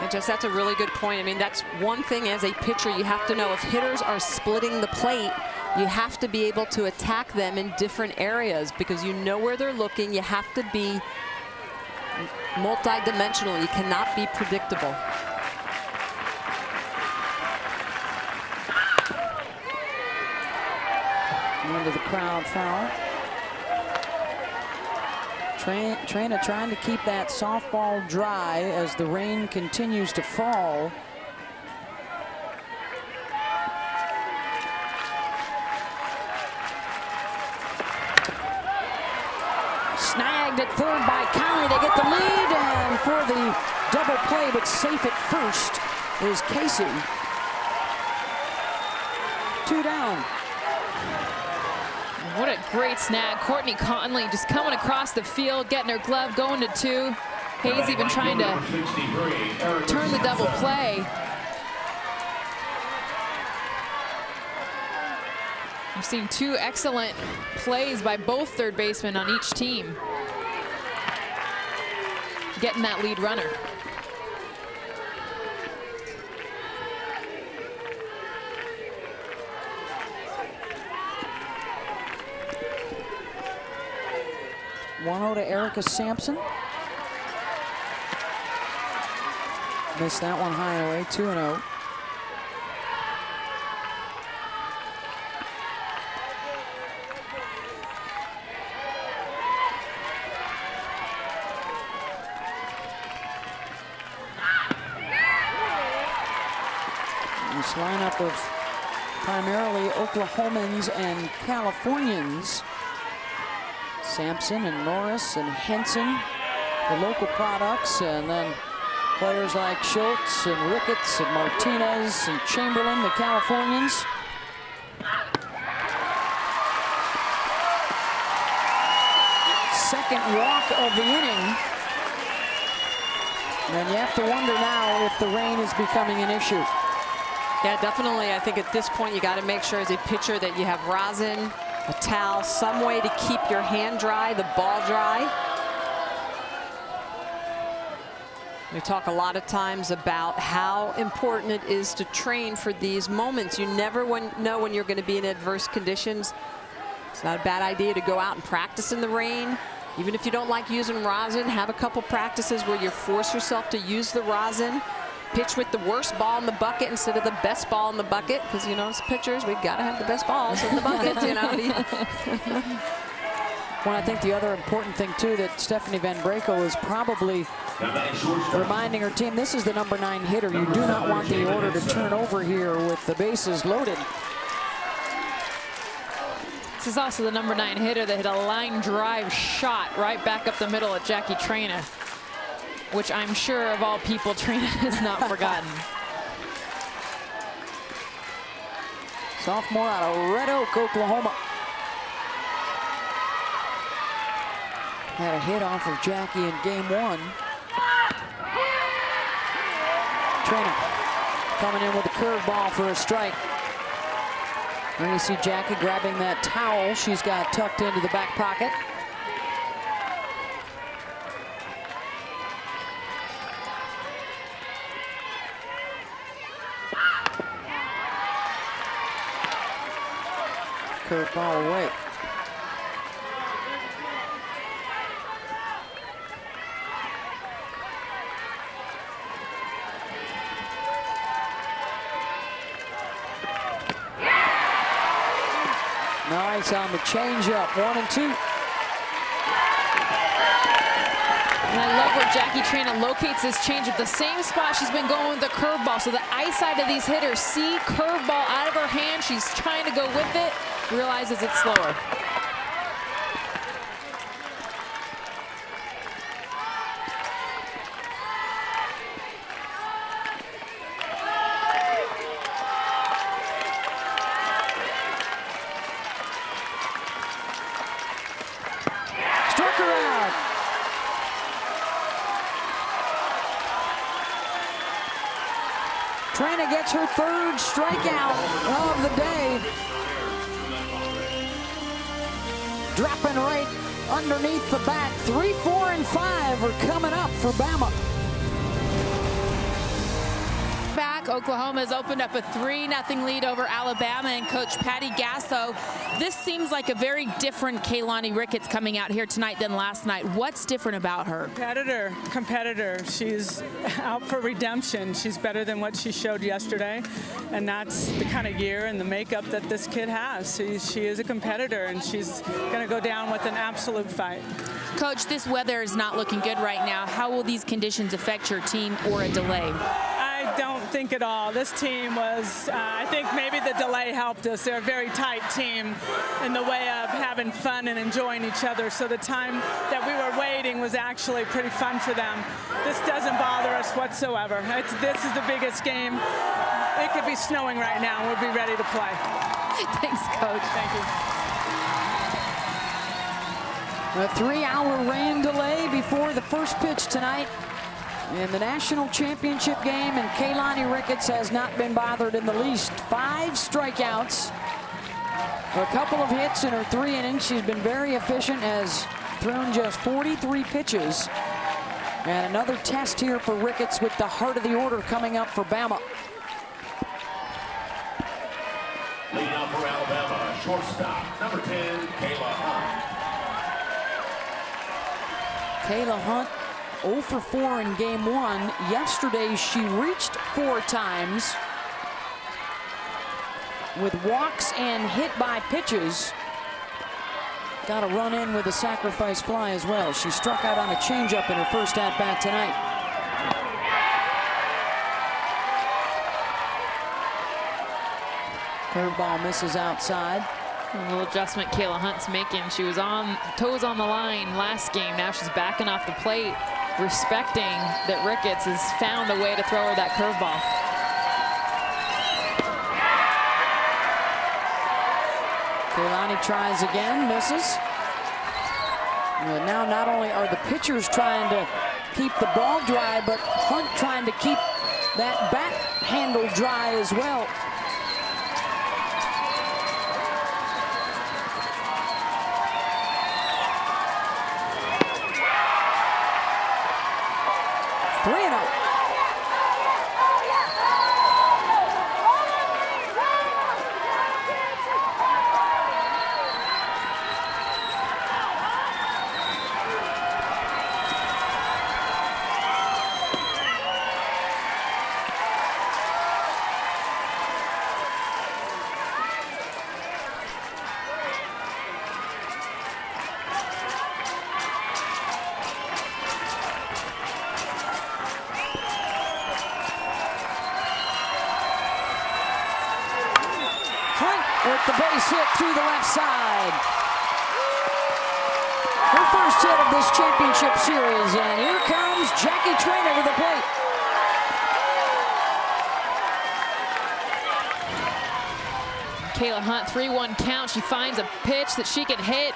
And just, that's a really good point. I mean, that's one thing as a pitcher you have to know. If hitters are splitting the plate, you have to be able to attack them in different areas because you know where they're looking. You have to be multi-dimensional. You cannot be predictable. Into the crowd foul. Traina trying to keep that softball dry as the rain continues to fall. Snagged at third by Conley to get the lead, and for the double play, but safe at first is Casey. 2 down. What a great snag. Courtney Conley just coming across the field, getting her glove, going to 2. Hayes even trying to turn the double play. We've seen 2 excellent plays by both third basemen on each team, getting that lead runner. One-0 to Erika Simpson. Missed that one high and away. 2-0. This lineup of primarily Oklahomans and Californians. Sampson and Norris and Henson, the local products, and then players like Schultz and Ricketts and Martinez and Chamberlain, the Californians. Second walk of the inning. And you have to wonder now if the rain is becoming an issue. Yeah, definitely. I think at this point you got to make sure as a pitcher that you have rosin, a towel, some way to keep your hand dry, the ball dry. We talk a lot of times about how important it is to train for these moments. You never know when you're going to be in adverse conditions. It's not a bad idea to go out and practice in the rain. Even if you don't like using rosin, have a couple practices where you force yourself to use the rosin. Pitch with the worst ball in the bucket instead of the best ball in the bucket, because, you know, as pitchers, we've got to have the best balls in the bucket, you know. Well, I think the other important thing, too, that Stephanie Van Brakel is probably reminding her team, this is the number 9 hitter. You do not want the order to turn over here with the bases loaded. This is also the number 9 hitter that hit a line drive shot right back up the middle at Jackie Traina, which I'm sure of all people Traina has not forgotten. Sophomore out of Red Oak, Oklahoma. Had a hit off of Jackie in game 1. Traina coming in with a curveball for a strike. And you see Jackie grabbing that towel she's got tucked into the back pocket. Curveball away. Nice on the changeup, 1 and 2. And I love where Jackie Trina locates this changeup, the same spot she's been going with the curveball. So the eyesight of these hitters see curveball out of her hand. She's trying to go with it, realizes it's slower. Trina gets her 3rd strikeout of the day. Dropping right underneath the bat. 3, 4, and 5 are coming up for Bama. Back, Oklahoma's opened up a 3-0 lead over Alabama, and Coach Patty Gasso. This seems like a very different Kaylani Ricketts coming out here tonight than last night. What's different about her? Competitor. She's out for redemption. She's better than what she showed yesterday, and that's the kind of year and the makeup that this kid has. She is a competitor, and she's going to go down with an absolute fight. Coach, this weather is not looking good right now. How will these conditions affect your team or a delay? I don't think at all. This team was, I think maybe the delay helped us. They're a very tight team in the way of having fun and enjoying each other. So the time that we were waiting was actually pretty fun for them. This doesn't bother us whatsoever. This is the biggest game. It could be snowing right now and we'll be ready to play. Thanks, Coach. Thank you. A 3-hour rain delay before the first pitch tonight in the national championship game, and Kaylani Ricketts has not been bothered in the least. 5 strikeouts, a couple of hits in her 3 innings. She's been very efficient, has thrown just 43 pitches. And another test here for Ricketts with the heart of the order coming up for Bama. Leading off for Alabama, shortstop, number 10, Kayla Hunt. Kayla Hunt 0 for 4 in game 1. Yesterday she reached 4 times with walks and hit by pitches. Got a run in with a sacrifice fly as well. She struck out on a changeup in her first at-bat tonight. Curveball misses outside. A little adjustment Kayla Hunt's making. She was on toes on the line last game. Now she's backing off the plate, respecting that Ricketts has found a way to throw her that curveball. Kaylani tries again, misses. And now not only are the pitchers trying to keep the ball dry, but Hunt trying to keep that bat handle dry as well. With the base hit through the left side. Her first hit of this championship series, and here comes Jackie Trina to the plate. Kayla Hunt, 3-1 count. She finds a pitch that she can hit.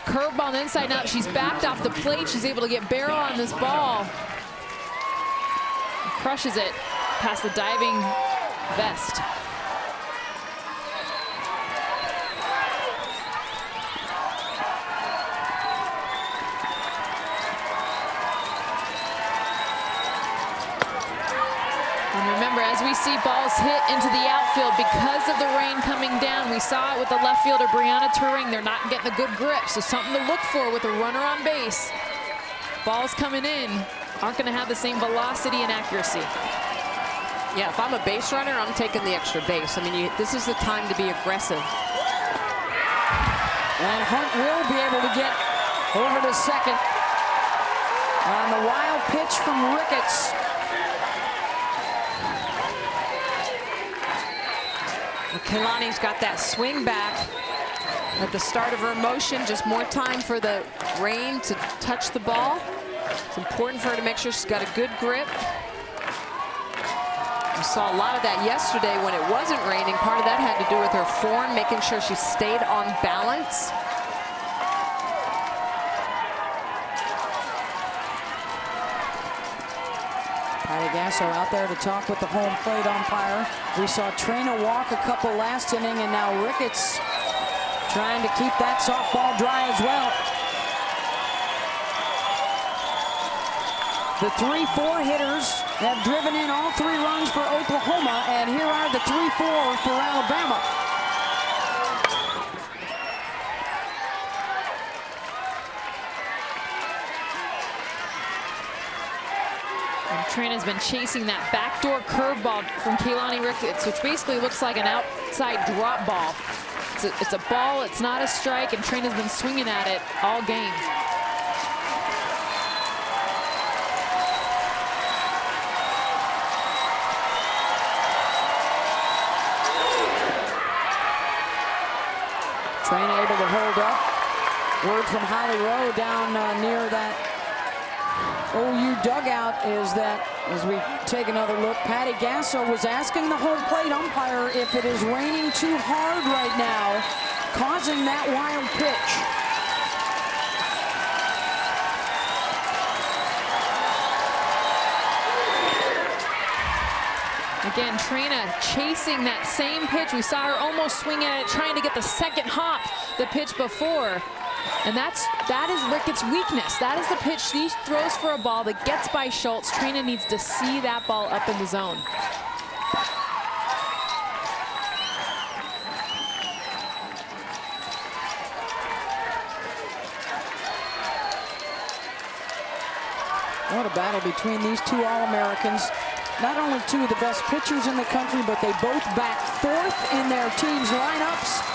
Curveball on the inside. Now that she's backed off the plate, she's able to get barrel on this ball. Crushes it past the diving vest. Remember, as we see balls hit into the outfield because of the rain coming down, we saw it with the left fielder, Brianna Turing. They're not getting a good grip, so something to look for with a runner on base. Balls coming in aren't going to have the same velocity and accuracy. Yeah, if I'm a base runner, I'm taking the extra base. I mean, this is the time to be aggressive. And Hunt will be able to get over to second on the wild pitch from Ricketts. Kaylani's got that swing back at the start of her motion. Just more time for the rain to touch the ball. It's important for her to make sure she's got a good grip. We saw a lot of that yesterday when it wasn't raining. Part of that had to do with her form, making sure she stayed on balance. Patty Gasso out there to talk with the home plate umpire. We saw Trina walk a couple last inning, and now Ricketts trying to keep that softball dry as well. The 3-4 hitters have driven in all 3 runs for Oklahoma, and here are the 3-4 for Alabama. Trina's been chasing that backdoor curveball from Kaylani Ricketts, which basically looks like an outside drop ball. It's a ball, it's not a strike, and Trina's been swinging at it all game. Trina able to hold up. Word from Holly Rowe down near that OU dugout is that, as we take another look, Patty Gasso was asking the home plate umpire if it is raining too hard right now, causing that wild pitch. Again, Trina chasing that same pitch. We saw her almost swing at it, trying to get the second hop the pitch before. And that is Ricketts' weakness. That is the pitch she throws for a ball that gets by Schultz. Trina needs to see that ball up in the zone. What a battle between these 2 All-Americans. Not only 2 of the best pitchers in the country, but they both bat 4th in their team's lineups.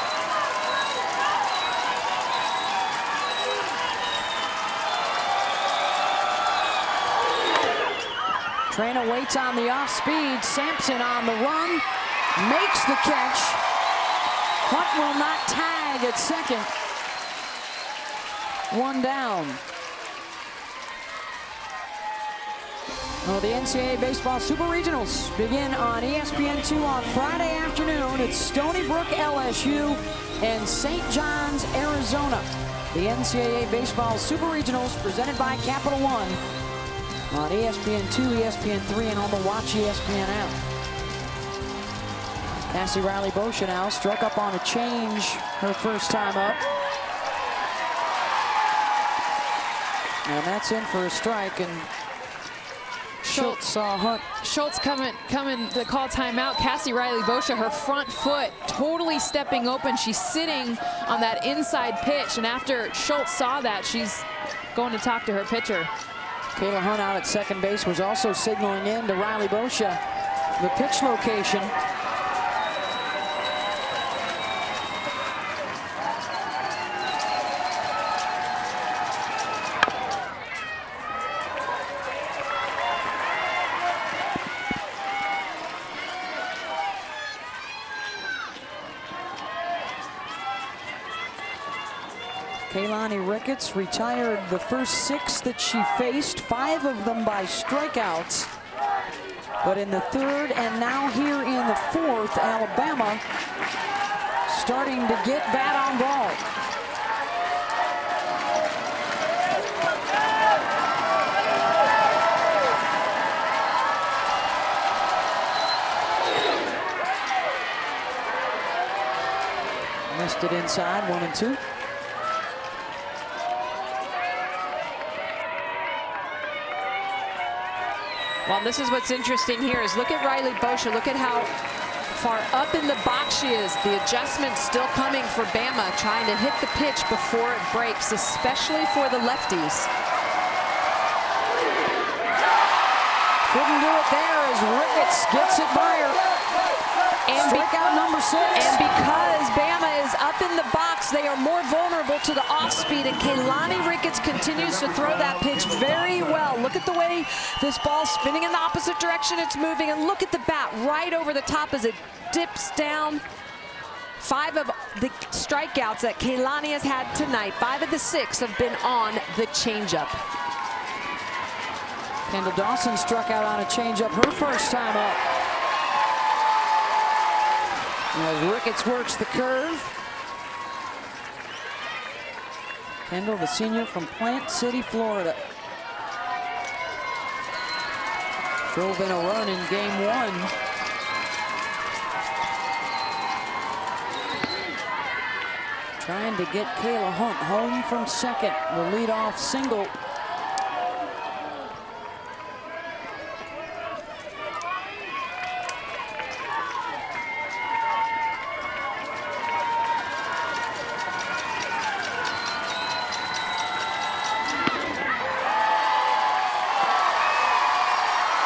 Trina waits on the off speed. Sampson on the run, makes the catch. Hunt will not tag at second. 1 down. Well, the NCAA Baseball Super Regionals begin on ESPN2 on Friday afternoon. It's Stony Brook, LSU, and St. John's, Arizona. The NCAA Baseball Super Regionals presented by Capital One on ESPN2, ESPN3, and on the Watch ESPN app. Cassie Riley-Boscia now struck up on a change her first time up. And that's in for a strike, and Schultz saw Hunt. Schultz coming to call timeout. Cassie Riley-Boscia, her front foot totally stepping open. She's sitting on that inside pitch, and after Schultz saw that, she's going to talk to her pitcher. Kayla Hunt out at second base was also signaling in to Riley-Boscia the pitch location. Kaylani Ricketts retired the first 6 that she faced, 5 of them by strikeouts. But in the 3rd and now here in the 4th, Alabama starting to get bat on ball. Missed it inside, 1-2. Well, this is what's interesting here is look at Riley-Boscia. Look at how far up in the box she is. The adjustment still coming for Bama, trying to hit the pitch before it breaks, especially for the lefties. Couldn't do it there as Ricketts gets it by her. And strikeout number 6. And because Bama is up in the box, they are more vulnerable to the off-speed, and Kaylani Ricketts continues to throw that pitch very well. Look at the way this ball's spinning in the opposite direction it's moving, and look at the bat right over the top as it dips down. 5 of the strikeouts that Kaylani has had tonight, 5 of the 6 have been on the changeup. Kendall Dawson struck out on a changeup her first time up. As Ricketts works the curve. Kendall, the senior from Plant City, Florida. Drove in a run in game 1. Trying to get Kayla Hunt home from second. The leadoff single.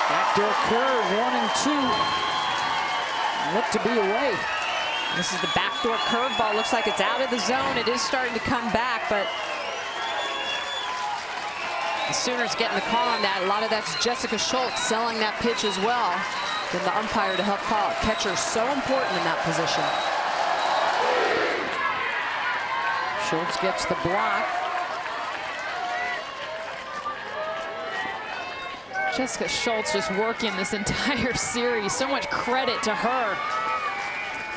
Backdoor curve, 1 and 2. Look to be away. This is the backdoor curveball. Looks like it's out of the zone. It is starting to come back, but the Sooners getting the call on that. A lot of that's Jessica Schultz selling that pitch as well. Then the umpire to help call it. Catcher so important in that position. Schultz gets the block. Jessica Schultz just working this entire series. So much credit to her.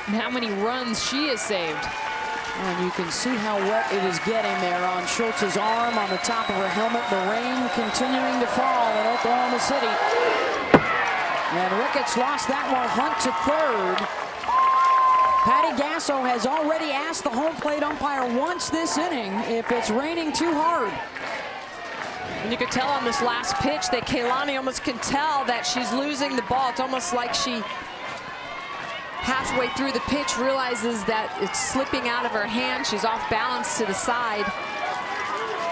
And how many runs she has saved. And you can see how wet it is getting there on Schultz's arm, on the top of her helmet. The rain continuing to fall in Oklahoma City. And Ricketts lost that one. Hunt to third. Patty Gasso has already asked the home plate umpire once this inning if it's raining too hard. And you could tell on this last pitch that Kaylani almost can tell that she's losing the ball. It's almost like she halfway through the pitch realizes that it's slipping out of her hand. She's off balance to the side.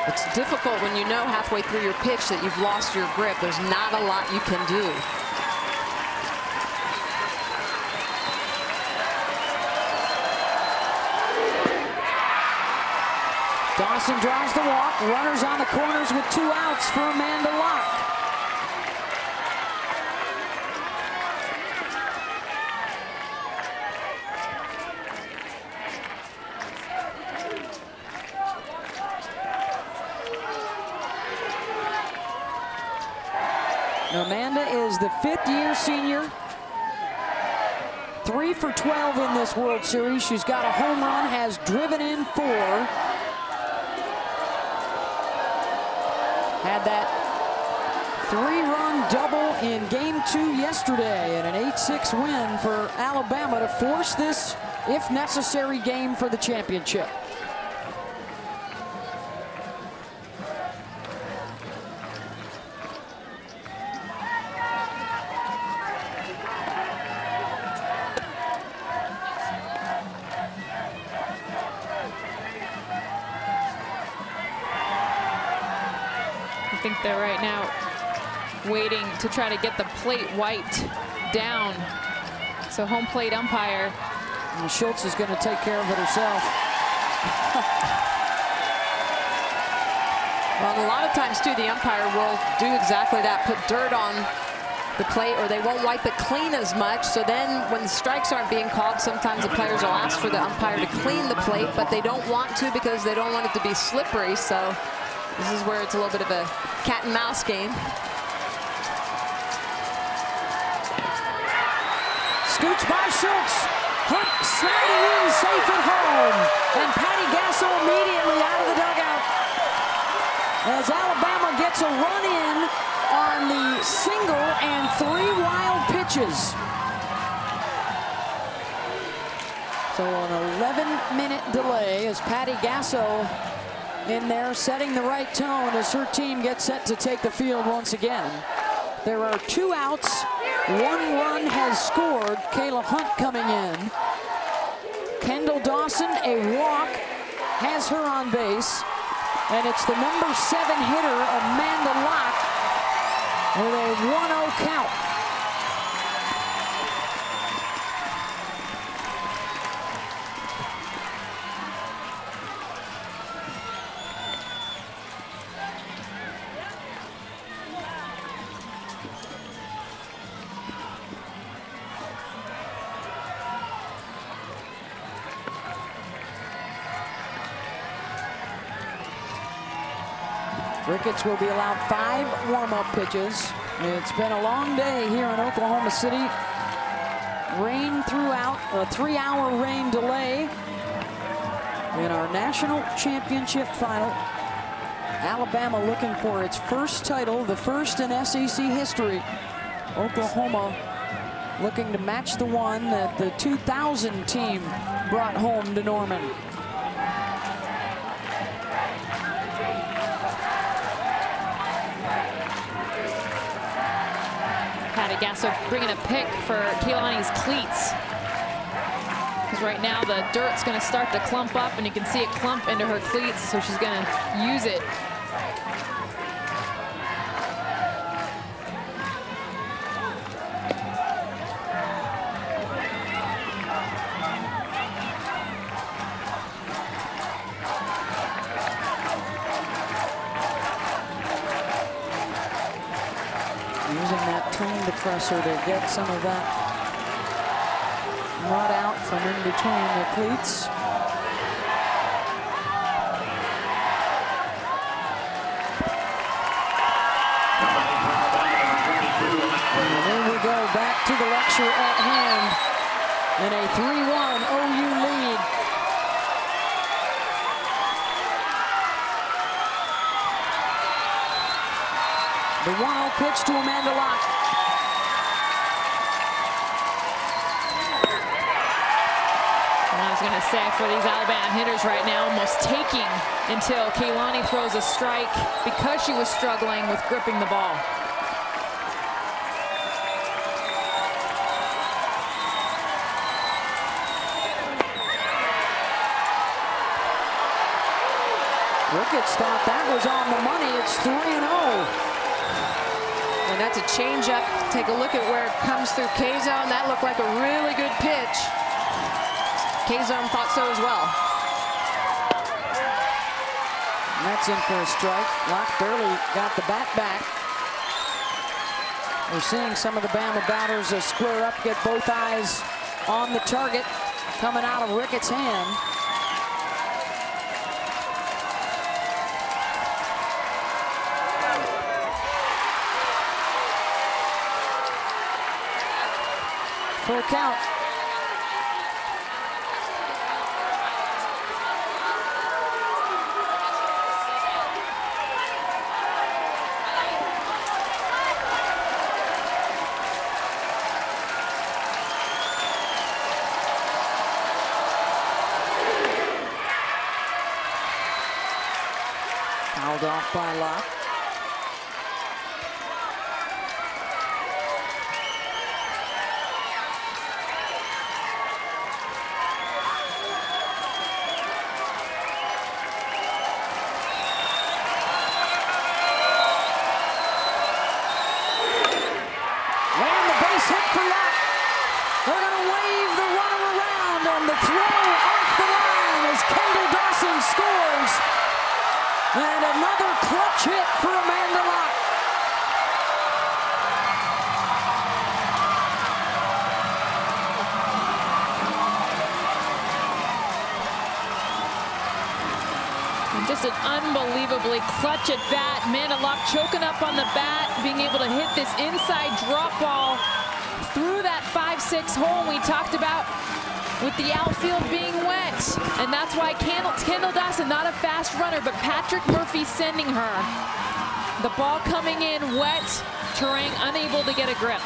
It's difficult when you know halfway through your pitch that you've lost your grip. There's not a lot you can do. Dawson draws the walk. Runners on the corners with 2 outs for Amanda Locke. Amanda is the 5th-year senior. 3 for 12 in this World Series. She's got a home run, has driven in 4. Had that 3-run double in game 2 yesterday, and an 8-6 win for Alabama to force this, if necessary, game for the championship. I think they're right now waiting to try to get the plate wiped down. So home plate umpire. And Schultz is going to take care of it herself. Well, a lot of times, too, the umpire will do exactly that, put dirt on the plate, or they won't wipe it clean as much. So then when the strikes aren't being called, sometimes the players will ask for the umpire to clean the plate, but they don't want to because they don't want it to be slippery. So this is where it's a little bit of a cat and mouse game. Scoots by Schultz. Hunt sliding in safe at home. And Patty Gasso immediately out of the dugout as Alabama gets a run in on the single and 3 wild pitches. So an 11-minute delay as Patty Gasso in there setting the right tone as her team gets set to take the field once again. There are 2 outs. 1 run has scored. Kayla Hunt coming in. Kendall Dawson, a walk, has her on base. And it's the number 7 hitter, Amanda Locke, with a 1-0 count. Ricketts will be allowed 5 warm-up pitches. It's been a long day here in Oklahoma City. Rain throughout, a 3-hour rain delay in our national championship final. Alabama looking for its first title, the first in SEC history. Oklahoma looking to match the one that the 2000 team brought home to Norman. Gasso bringing a pick for Kaylani's cleats. Because right now the dirt's going to start to clump up, and you can see it clump into her cleats, so she's going to use it. Using that tone depressor to get some of that mud out from in between the cleats. And there we go, back to the lecture at hand in a 3-1 OU lead. The 1-0 pitch to Amanda Locke. I was going to say, for these Alabama hitters right now, almost taking until Kaylani throws a strike because she was struggling with gripping the ball. Ricketts thought that was on the money. It's 3-0. And that's a changeup. Take a look at where it comes through K-zone. That looked like a really good pitch. K-zone thought so as well. And that's in for a strike. Locke barely got the bat back. We're seeing some of the Bama batters square up, get both eyes on the target coming out of Ricketts' hand. Full count. Fouled off by Locke. And another clutch hit for Amanda Locke. And just an unbelievably clutch at bat. Amanda Locke choking up on the bat, being able to hit this inside drop ball through that 5-6 hole we talked about, with the outfield being wet. And that's why Kendall Dawson, not a fast runner, but Patrick Murphy sending her. The ball coming in wet, Terang unable to get a grip.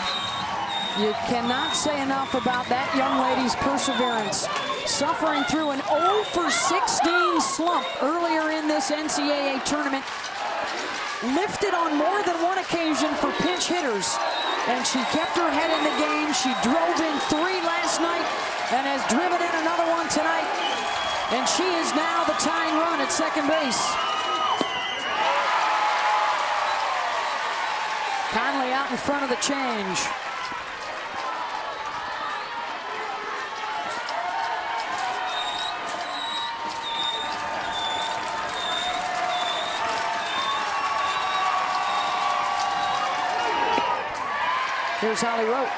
You cannot say enough about that young lady's perseverance. Suffering through an 0 for 16 slump earlier in this NCAA tournament. Lifted on more than one occasion for pinch hitters. And she kept her head in the game. She drove in 3 last night and has driven in another one tonight. And she is now the tying run at second base. Conley out in front of the change. Here's Holly Rote.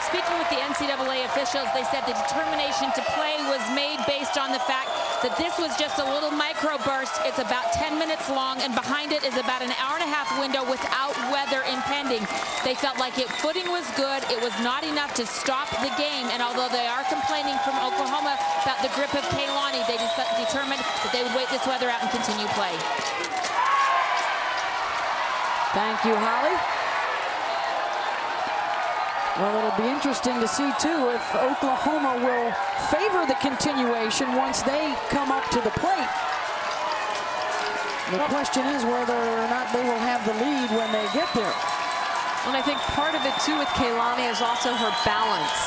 Speaking with the NCAA officials, they said the determination to play was made based on the fact that this was just a little microburst. It's about 10 minutes long, and behind it is about an hour-and-a-half window without weather impending. They felt like footing was good. It was not enough to stop the game, and although they are complaining from Oklahoma about the grip of Kaylani, they determined that they would wait this weather out and continue play. Thank you, Holly. Well, it'll be interesting to see, too, if Oklahoma will favor the continuation once they come up to the plate. The question is whether or not they will have the lead when they get there. And I think part of it, too, with Kaylani is also her balance.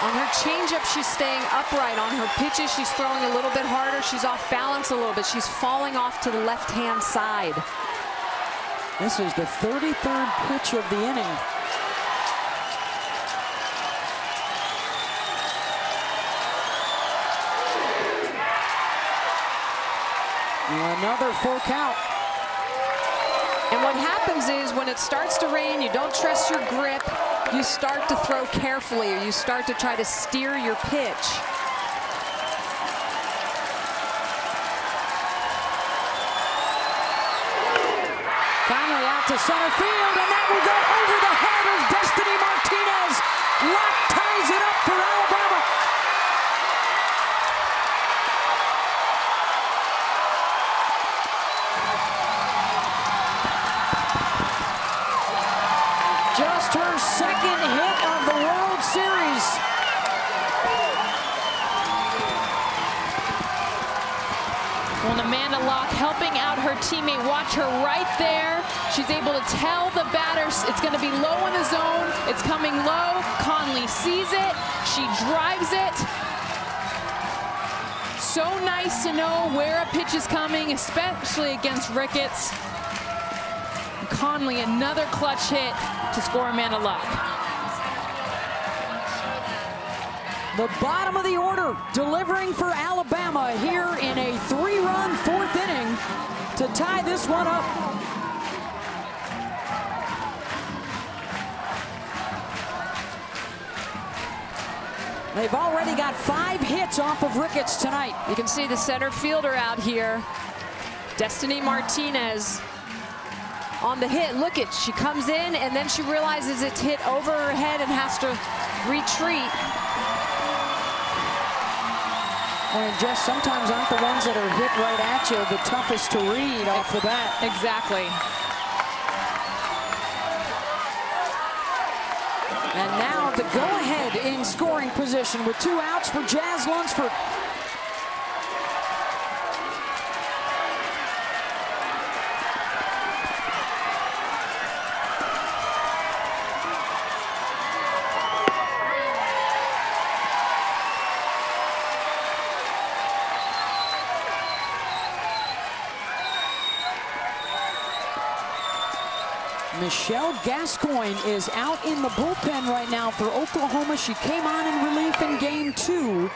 On her changeup, she's staying upright. On her pitches, she's throwing a little bit harder. She's off balance a little bit. She's falling off to the left-hand side. This is the 33rd pitch of the inning. Another full count. And what happens is when it starts to rain, you don't trust your grip. You start to throw carefully, or you start to try to steer your pitch. To center field, and that will go over the head of Destiny Martinez. Rock ties it up for Alabama. Just her second hit of the World Series. Well, Amanda Locke helping out her teammate. Watch her right there. She's able to tell the batters it's going to be low in the zone. It's coming low. Conley sees it. She drives it. So nice to know where a pitch is coming, especially against Ricketts. Conley, another clutch hit to score Amanda Locke. The bottom of the order delivering for Alabama here in a 3-run fourth inning to tie this one up. They've already got 5 hits off of Ricketts tonight. You can see the center fielder out here, Destiny Martinez, on the hit. Look it, she comes in and then she realizes it's hit over her head and has to retreat. And just sometimes aren't the ones that are hit right at you the toughest to read off the bat. Exactly. And now the go-ahead in scoring position with 2 outs for Jazz Lunsford. Michelle Gascoigne is out in the bullpen right now for Oklahoma. She came on in relief in game 2.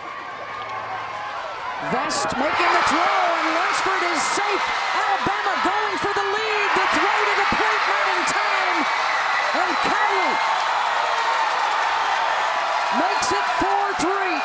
Vest making the throw, and Lunsford is safe. Alabama going for the lead. The throw to the plate, not in time. And Kayla makes it 4-3.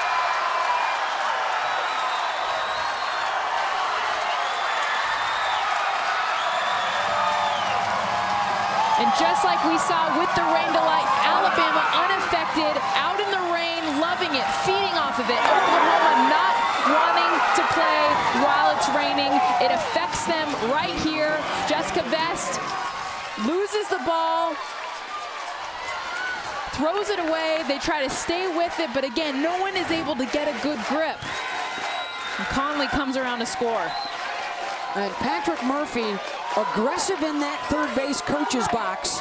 And just like we saw with the rain delay, Alabama unaffected, out in the rain, loving it, feeding off of it. Oklahoma not wanting to play while it's raining. It affects them right here. Jessica Vest loses the ball, throws it away. They try to stay with it, but again, no one is able to get a good grip. And Conley comes around to score. And Patrick Murphy aggressive in that third base coach's box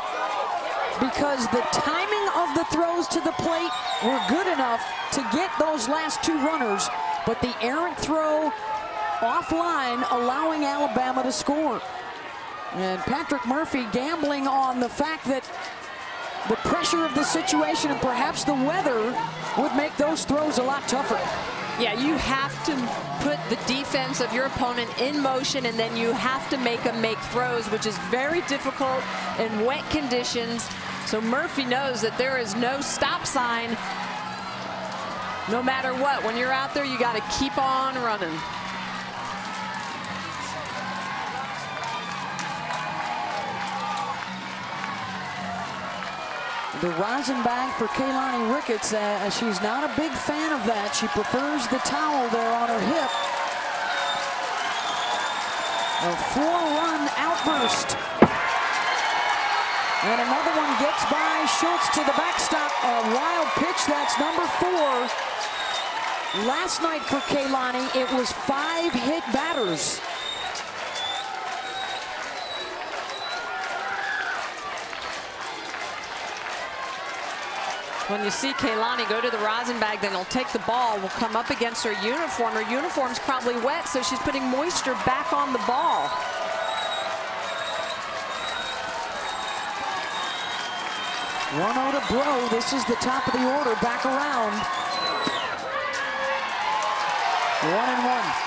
because the timing of the throws to the plate were good enough to get those last 2 runners, but the errant throw offline allowing Alabama to score. And Patrick Murphy gambling on the fact that the pressure of the situation and perhaps the weather would make those throws a lot tougher. Yeah, you have to put the defense of your opponent in motion, and then you have to make them make throws, which is very difficult in wet conditions. So Murphy knows that there is no stop sign. No matter what, when you're out there, you got to keep on running. The rosin bag for Kaylani Ricketts, she's not a big fan of that. She prefers the towel there on her hip. A 4-run outburst. And another one gets by Schultz to the backstop. A wild pitch, that's number 4. Last night for Kaylani, it was 5 hit batters. When you see Kaylani go to the rosin bag, then he'll take the ball, will come up against her uniform. Her uniform's probably wet, so she's putting moisture back on the ball. One to Bro. This is the top of the order. Back around. 1-1.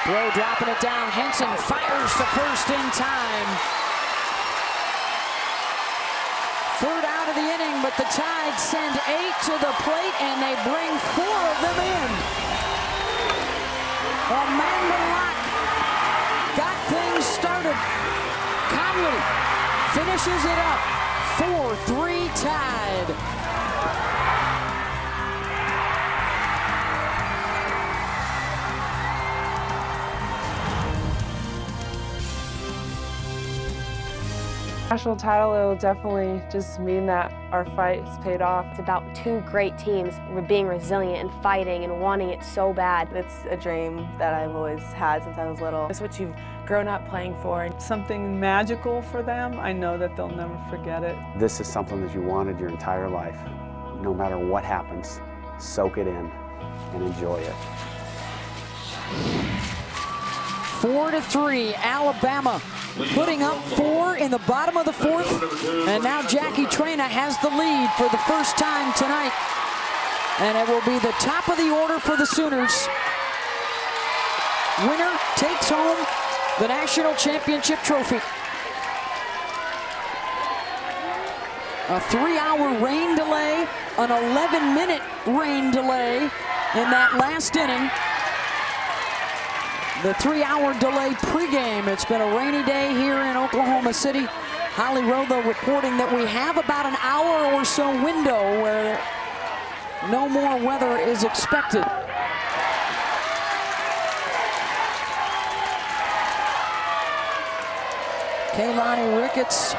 Bro dropping it down. Henson fires to first in time. 3rd out of the inning, but the Tide send 8 to the plate, and they bring 4 of them in. Amanda Locke got things started. Conley finishes it up. 4-3 Tide. National title, it'll definitely just mean that our fight has paid off. It's about 2 great teams being resilient and fighting and wanting it so bad. It's a dream that I've always had since I was little. It's what you've grown up playing for. Something magical for them. I know that they'll never forget it. This is something that you wanted your entire life. No matter what happens, soak it in and enjoy it. 4-3, Alabama putting up 4 in the bottom of the 4th. And now Jackie Traina has the lead for the first time tonight. And it will be the top of the order for the Sooners. Winner takes home the national championship trophy. A 3-hour rain delay, an 11-minute rain delay in that last inning. The 3-hour delay pregame. It's been a rainy day here in Oklahoma City. Holly Rowe reporting that we have about an hour or so window where no more weather is expected. Kaylani Ricketts,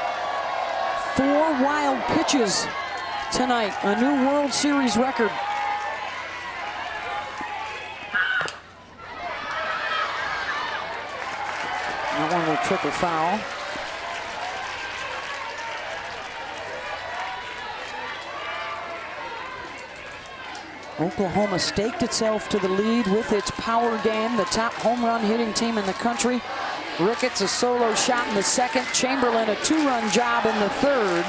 4 wild pitches tonight, a new World Series record. That one will triple foul. Oklahoma staked itself to the lead with its power game, the top home run hitting team in the country. Ricketts a solo shot in the 2nd. Chamberlain a 2-run job in the 3rd.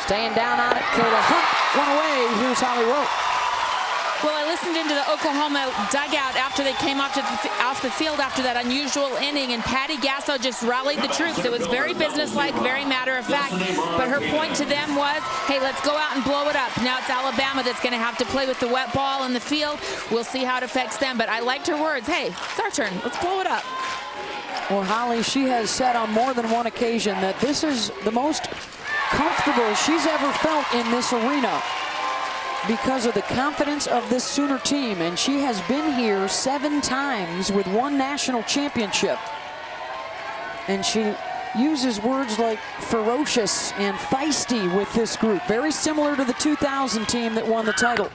Staying down on it, Kayla Hunt, 1 away. Here's Holly Rowe. Well, I listened into the Oklahoma dugout after they came off the field after that unusual inning, and Patty Gasso just rallied the troops. It was very businesslike, very matter of fact. But her point to them was, hey, let's go out and blow it up. Now it's Alabama that's going to have to play with the wet ball in the field. We'll see how it affects them. But I liked her words. Hey, it's our turn. Let's blow it up. Well, Holly, she has said on more than one occasion that this is the most comfortable she's ever felt in this arena, because of the confidence of this Sooner team. And she has been here 7 times with 1 national championship. And she uses words like ferocious and feisty with this group, very similar to the 2000 team that won the title.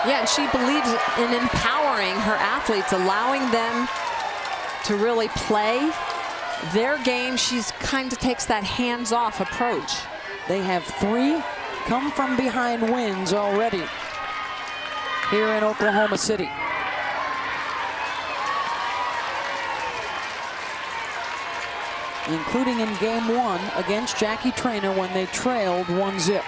Yeah, and she believes in empowering her athletes, allowing them to really play their game. She's kind of takes that hands-off approach. They have 3 come from behind wins already here in Oklahoma City. including in game 1 against Jackie Traynor when they trailed 1-0.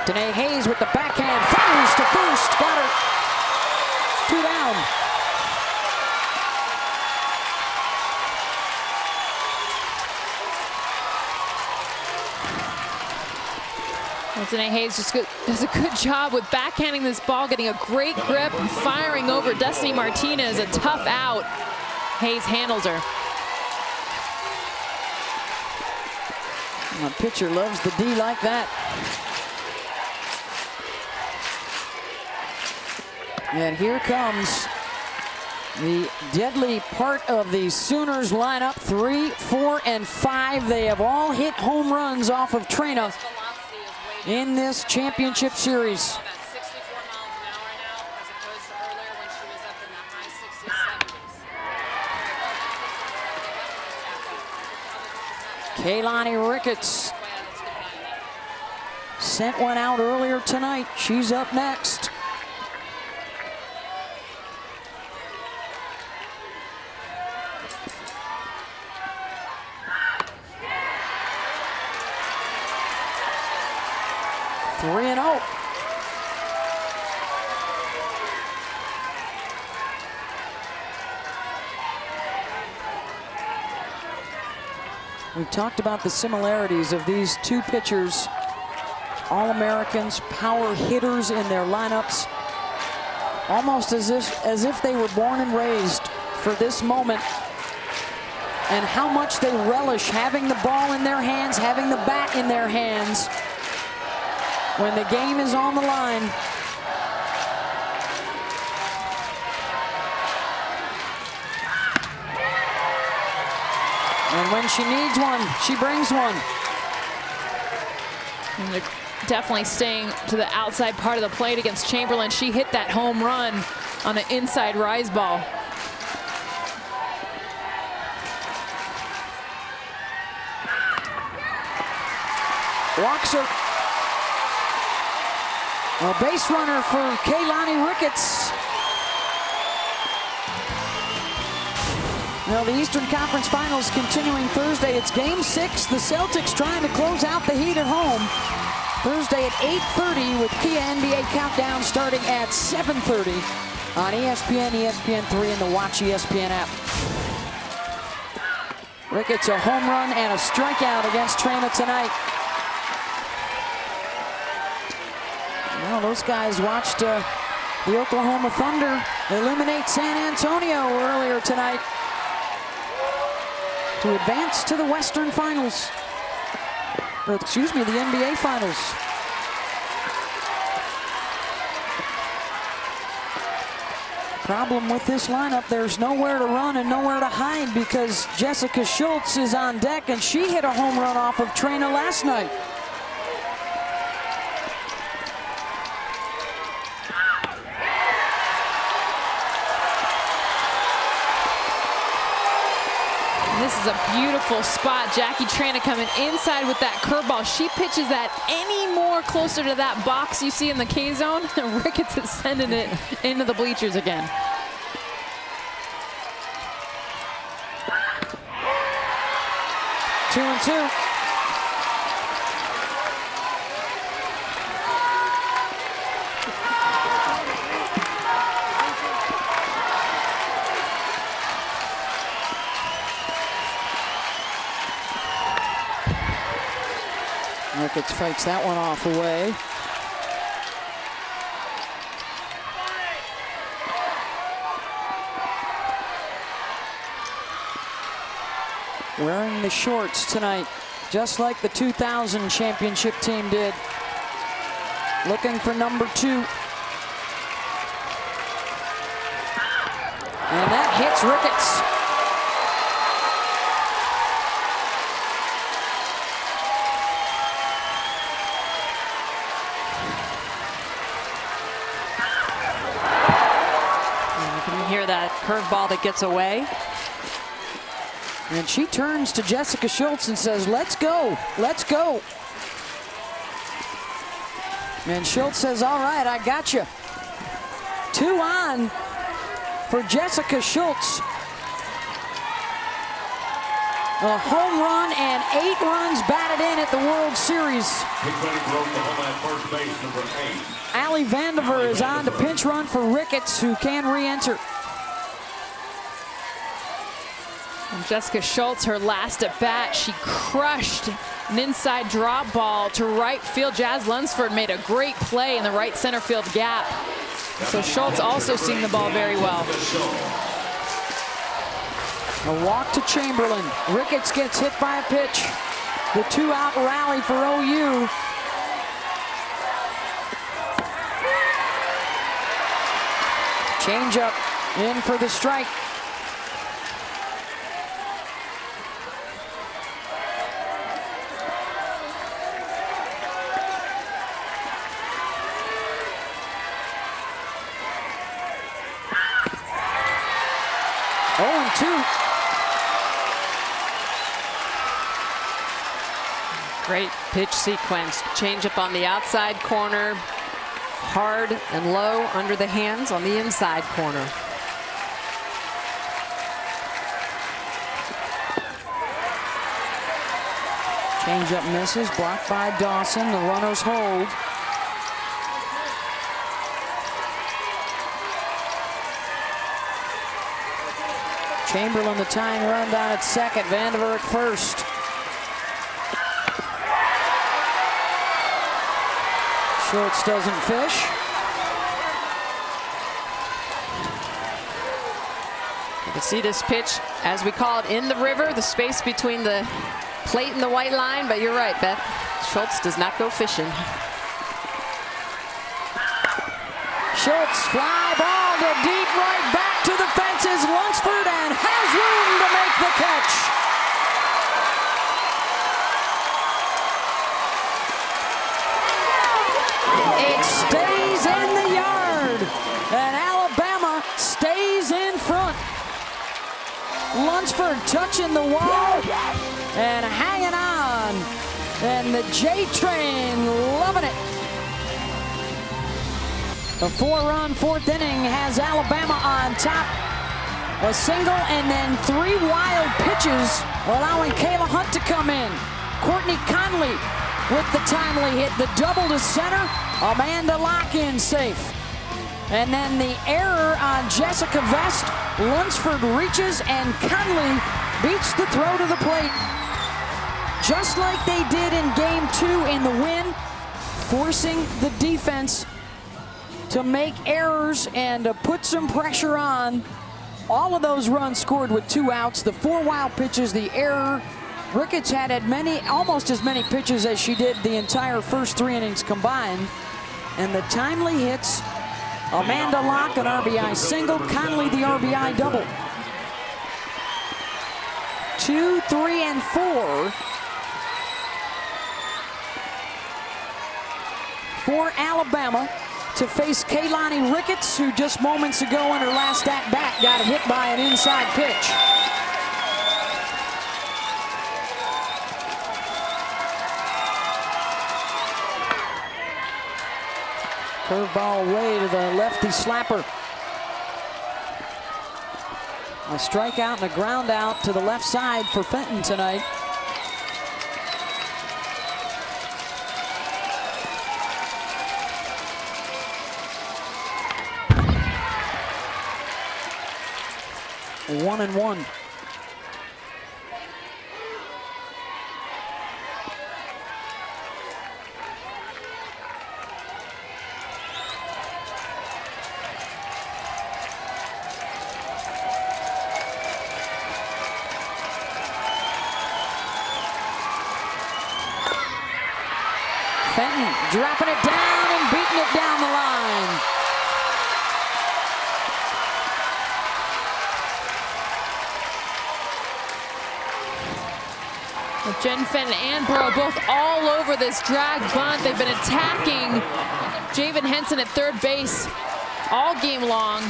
Danae Hayes with the backhand, fires to first, got her. 2 down. Well, Danae Hayes just does a good job with backhanding this ball, getting a great grip and firing over Destiny Martinez. A tough out. Hayes handles her. My pitcher loves the D like that. And here comes the deadly part of the Sooners lineup. 3, 4, and 5. They have all hit home runs off of Traynor in this championship series. Kaylani Ricketts sent one out earlier tonight. She's up next. Three and 0. We've talked about the similarities of these two pitchers, All-Americans, power hitters in their lineups, almost as if they were born and raised for this moment, and how much they relish having the ball in their hands, having the bat in their hands when the game is on the line. And when she needs one, she brings one. And they're definitely staying to the outside part of the plate against Chamberlain. She hit that home run on an inside rise ball. Walks her. A base runner for Kaylani Ricketts. Now the Eastern Conference Finals continuing Thursday. It's game 6. The Celtics trying to close out the Heat at home. Thursday at 8:30 with Kia NBA Countdown starting at 7:30 on ESPN, ESPN3, and the Watch ESPN app. Ricketts a home run and a strikeout against Traynor tonight. Well, those guys watched the Oklahoma Thunder eliminate San Antonio earlier tonight to advance to the Western Finals. Or, excuse me, the NBA Finals. Problem with this lineup, there's nowhere to run and nowhere to hide because Jessica Schultz is on deck and she hit a home run off of Traynor last night. This is a beautiful spot. Jackie Traynor coming inside with that curveball. She pitches that any more closer to that box you see in the K-zone. Ricketts is sending it into the bleachers again. Two and two. Ricketts fights that one off away. Wearing the shorts tonight, just like the 2000 championship team did. Looking for number 2. And that hits Ricketts. That curveball that gets away. And she turns to Jessica Schultz and says, let's go, let's go. And Schultz says, all right, I got you. 2 on for Jessica Schultz. A home run and 8 runs batted in at the World Series. Allie Vandiver is on to pinch run for Ricketts, who can re-enter. And Jessica Schultz, her last at bat, she crushed an inside drop ball to right field. Jazz Lunsford made a great play in the right center field gap. So Schultz also seeing the ball very well. A walk to Chamberlain. Ricketts gets hit by a pitch. The 2-out rally for OU. Change up in for the strike. Oh, 2. Great pitch sequence. Change up on the outside corner. Hard and low under the hands on the inside corner. Change up misses, blocked by Dawson. The runners hold. Chamberlain the tying run down at second. Vandiver at first. Schultz doesn't fish. You can see this pitch, as we call it, in the river, the space between the plate and the white line, but you're right, Beth. Schultz does not go fishing. Schultz, fly ball to deep right, back to the fences. Lunsford and has room to make the catch. It stays in the yard, and Alabama stays in front. Lunsford touching the wall and hanging on, and the J-Train loving it. A 4-run 4th inning has Alabama on top. A single and then 3 wild pitches, allowing Kayla Hunt to come in. Courtney Conley with the timely hit, the double to center. Amanda Lock-in safe. And then the error on Jessica Vest. Lunsford reaches and Conley beats the throw to the plate. Just like they did in game 2 in the win, forcing the defense to make errors and to put some pressure on. All of those runs scored with 2 outs. The 4 wild pitches, the error. Ricketts had almost as many pitches as she did the entire first 3 innings combined. And the timely hits, Amanda Locke an RBI single, Conley the RBI double. 2, 3, and 4 for Alabama to face Kaylani Ricketts, who just moments ago in her last at-bat got hit by an inside pitch. Curveball away to the lefty slapper. A strikeout and a ground out to the left side for Fenton tonight. A 1-1. Fenton dropping it down and beating it down the line. Jen Fenton and Bro both all over this drag bunt. They've been attacking Jaden Henson at third base all game long.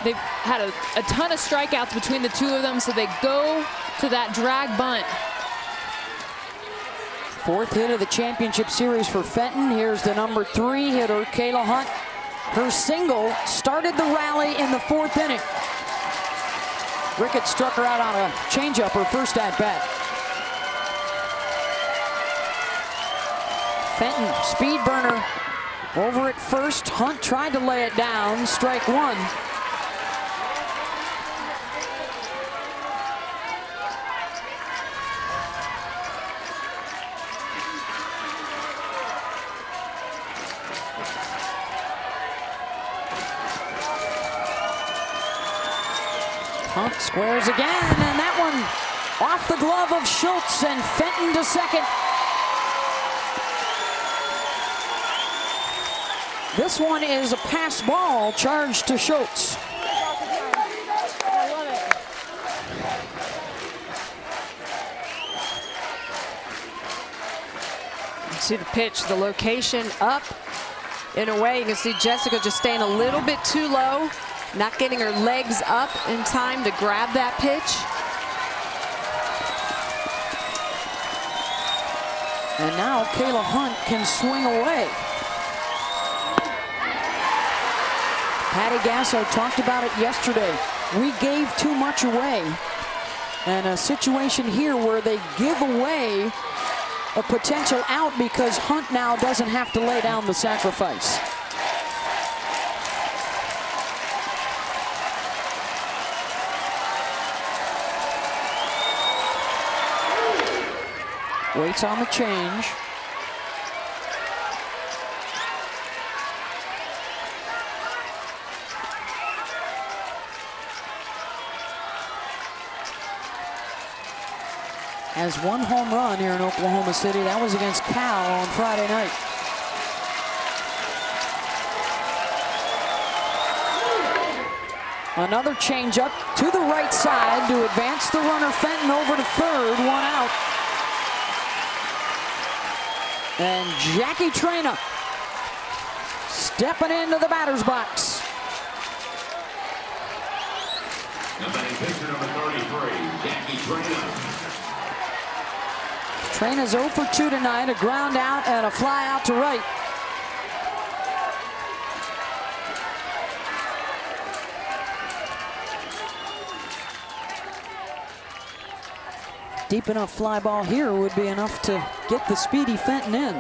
They've had a ton of strikeouts between the two of them, so they go to that drag bunt. Fourth hit of the championship series for Fenton. Here's the number 3 hitter, Kayla Hunt. Her single started the rally in the 4th inning. Ricketts struck her out on a changeup, her first at bat. Fenton, speed burner over at first. Hunt tried to lay it down, strike 1. Hunt squares again, and that one off the glove of Schultz, and Fenton to second. This one is a pass ball charged to Schultz. You see the pitch, the location up. In a way, you can see Jessica just staying a little bit too low. Not getting her legs up in time to grab that pitch. And now Kayla Hunt can swing away. Patty Gasso talked about it yesterday. We gave too much away. And a situation here where they give away a potential out because Hunt now doesn't have to lay down the sacrifice. Waits on the change. Has one home run here in Oklahoma City. That was against Cal on Friday night. Another changeup to the right side to advance the runner Fenton over to third. 1 out. And Jackie Traina stepping into the batter's box. The batting pitcher, number 33, Jackie Traina. Traina's 0 for 2 tonight, a ground out and a fly out to right. Deep enough fly ball here would be enough to get the speedy Fenton in.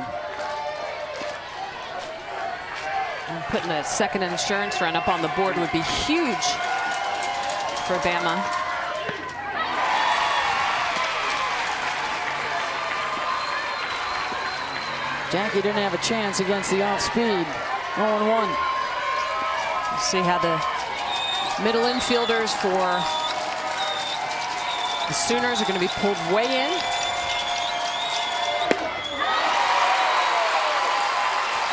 And putting a second insurance run up on the board would be huge for Bama. Jackie didn't have a chance against the off speed. 0-1. See how the middle infielders for the Sooners are going to be pulled way in.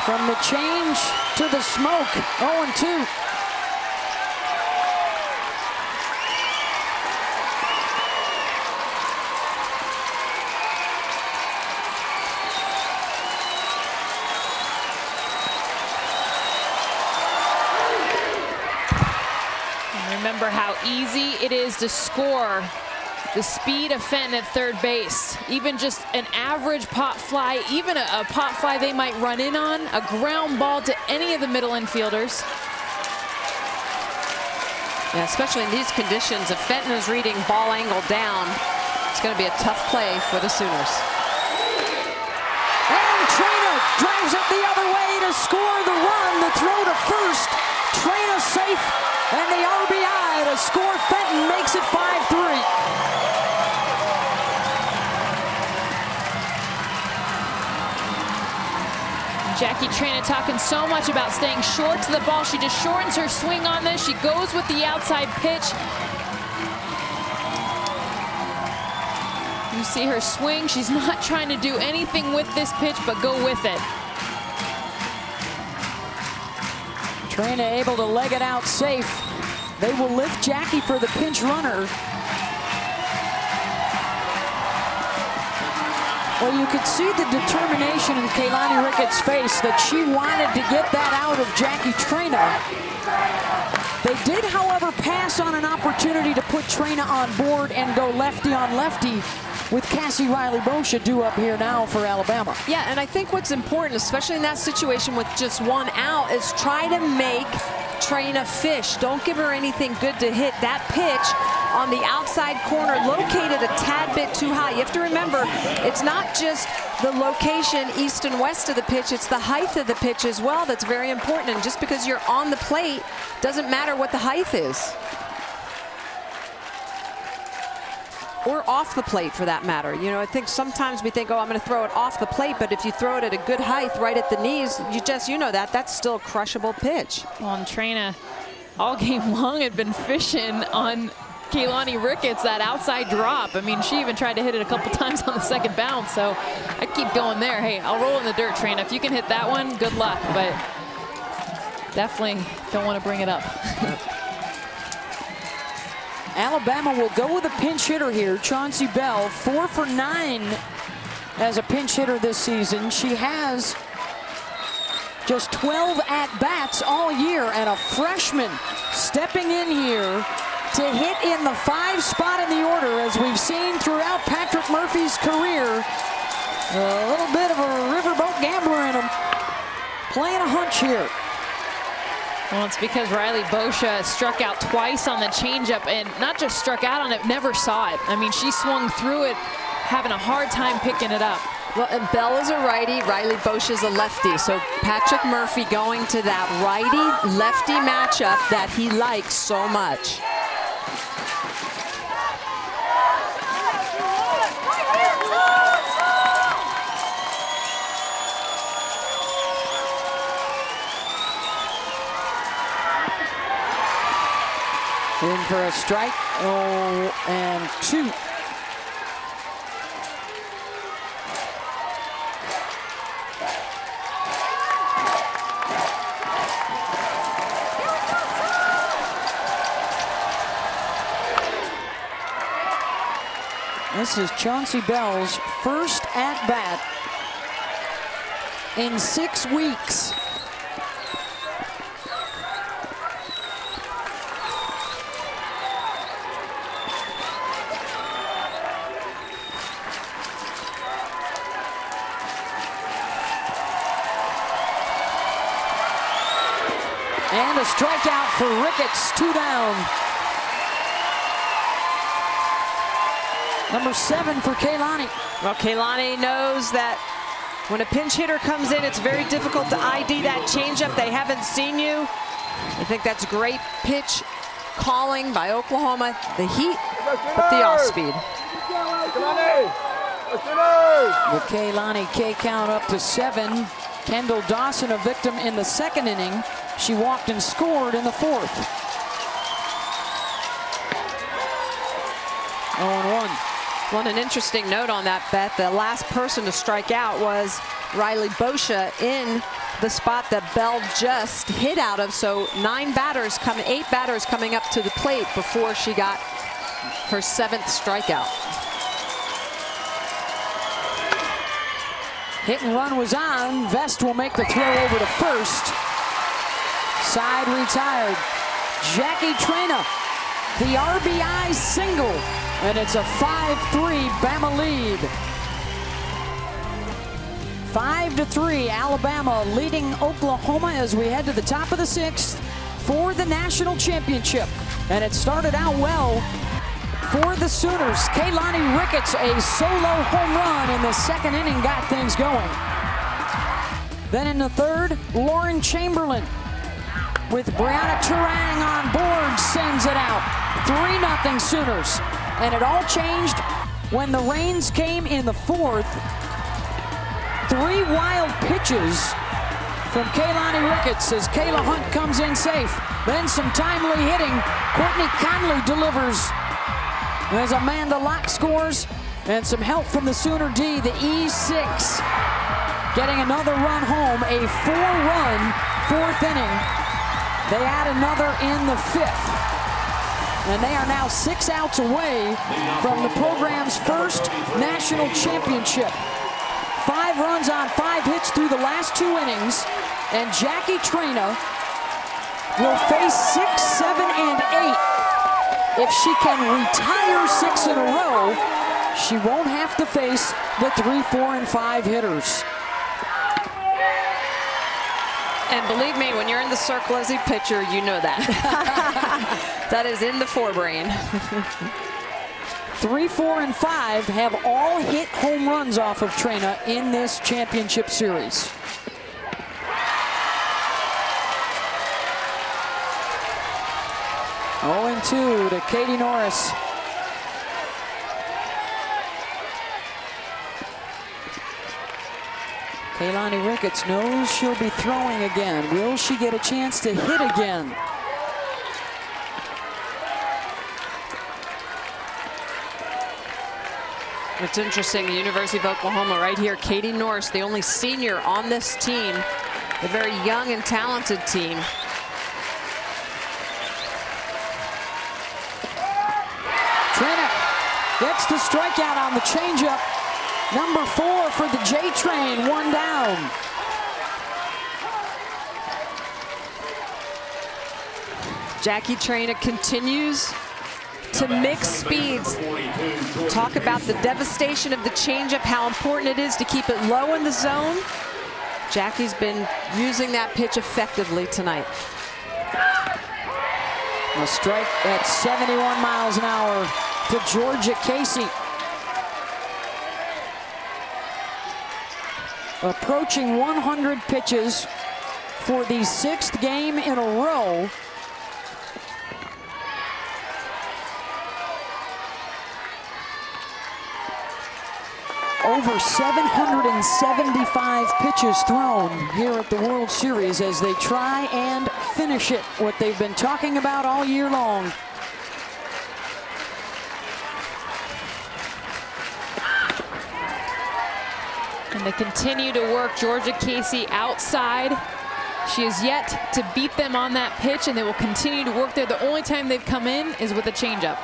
From the change to the smoke, 0-2. Remember how easy it is to score the speed of Fenton at third base. Even just an average pop fly, even a pop fly they might run in on, a ground ball to any of the middle infielders. Yeah, especially in these conditions, if Fenton is reading ball angle down, it's going to be a tough play for the Sooners. And Traina drives it the other way to score the run. The throw to first. Traina safe, and the RBI to score. Fenton makes it 5-3. Jackie Traina talking so much about staying short to the ball. She just shortens her swing on this. She goes with the outside pitch. You see her swing. She's not trying to do anything with this pitch but go with it. Traina able to leg it out safe. They will lift Jackie for the pinch runner. Well, you could see the determination in Kaylani Ricketts' face that she wanted to get that out of Jackie Traina. They did, however, pass on an opportunity to put Trina on board and go lefty on lefty with Cassie Riley-Boscia due up here now for Alabama. Yeah, and I think what's important, especially in that situation with just one out, is try to make Trina fish. Don't give her anything good to hit. That pitch on the outside corner, located a tad bit too high. You have to remember, it's not just the location east and west of the pitch, it's the height of the pitch as well that's very important. And just because you're on the plate doesn't matter what the height is. Or off the plate, for that matter. You know, I think sometimes we think, oh, I'm going to throw it off the plate, but if you throw it at a good height right at the knees, you know that's still a crushable pitch. Well, and Trina all game long had been fishing on Kaylani Ricketts, that outside drop. I mean, she even tried to hit it a couple times on the second bounce, so I keep going there. Hey, I'll roll in the dirt, Trina. If you can hit that one, good luck, but definitely don't want to bring it up. Alabama will go with a pinch hitter here. Chauncey Bell, 4 for 9 as a pinch hitter this season. She has just 12 at-bats all year, and a freshman stepping in here to hit in the 5 spot in the order, as we've seen throughout Patrick Murphy's career. A little bit of a riverboat gambler in him, playing a hunch here. Well, it's because Riley-Boscia struck out twice on the changeup, and not just struck out on it, never saw it. I mean, she swung through it, having a hard time picking it up. Well, and Bell is a righty, Riley-Boscia is a lefty. So Patrick Murphy going to that righty-lefty matchup that he likes so much. In for a strike, 0-2. This is Chauncey Bell's first at-bat in 6 weeks. And a strikeout for Ricketts, 2 down. Number 7 for Kaylani. Well, Kaylani knows that when a pinch hitter comes in, it's very difficult to ID that changeup. They haven't seen you. I think that's great pitch calling by Oklahoma. The heat, but the off speed. The Kaylani K count up to 7. Kendall Dawson a victim in the 2nd inning. She walked and scored in the 4th. 0-1. Well, an interesting note on that, Beth, the last person to strike out was Riley-Boscia in the spot that Bell just hit out of. So 8 batters coming up to the plate before she got her 7th strikeout. Hit and run was on. Vest will make the throw over to first. Side retired. Jackie Trina, the RBI single, and it's a 5-3 Bama lead. 5-3, Alabama leading Oklahoma as we head to the top of the 6th for the national championship. And it started out well for the Sooners. Kaylani Ricketts, a solo home run in the 2nd inning, got things going. Then in the 3rd, Lauren Chamberlain with Brianna Turang on board, sends it out. 3-0 Sooners. And it all changed when the rains came in the 4th. 3 wild pitches from Kaylani Ricketts as Kayla Hunt comes in safe. Then some timely hitting. Courtney Conley delivers as Amanda Locke scores, and some help from the Sooner D, the E6, getting another run home, a 4-run 4th inning. They add another in the 5th. And they are now 6 outs away from the program's first national championship. 5 runs on 5 hits through the last 2 innings, and Jackie Trina will face 6, 7, and 8. If she can retire 6 in a row, she won't have to face the 3, 4, and 5 hitters. And believe me, when you're in the circle as a pitcher, you know that. That is in the forebrain. 3, 4, and 5 have all hit home runs off of Trina in this championship series. Oh, 2 to Katie Norris. Kaylani Ricketts knows she'll be throwing again. Will she get a chance to hit again? It's interesting, the University of Oklahoma right here, Katie Norris, the only senior on this team, a very young and talented team. Trina gets the strikeout on the changeup. Number 4 for the J train, 1 down. Jackie Trina continues to mix speeds. Talk about the devastation of the changeup, how important it is to keep it low in the zone. Jackie's been using that pitch effectively tonight. A strike at 71 miles an hour to Georgia Casey. Approaching 100 pitches for the 6th game in a row. Over 775 pitches thrown here at the World Series as they try and finish it, what they've been talking about all year long. And they continue to work Georgia Casey outside. She has yet to beat them on that pitch, and they will continue to work there. The only time they've come in is with a changeup.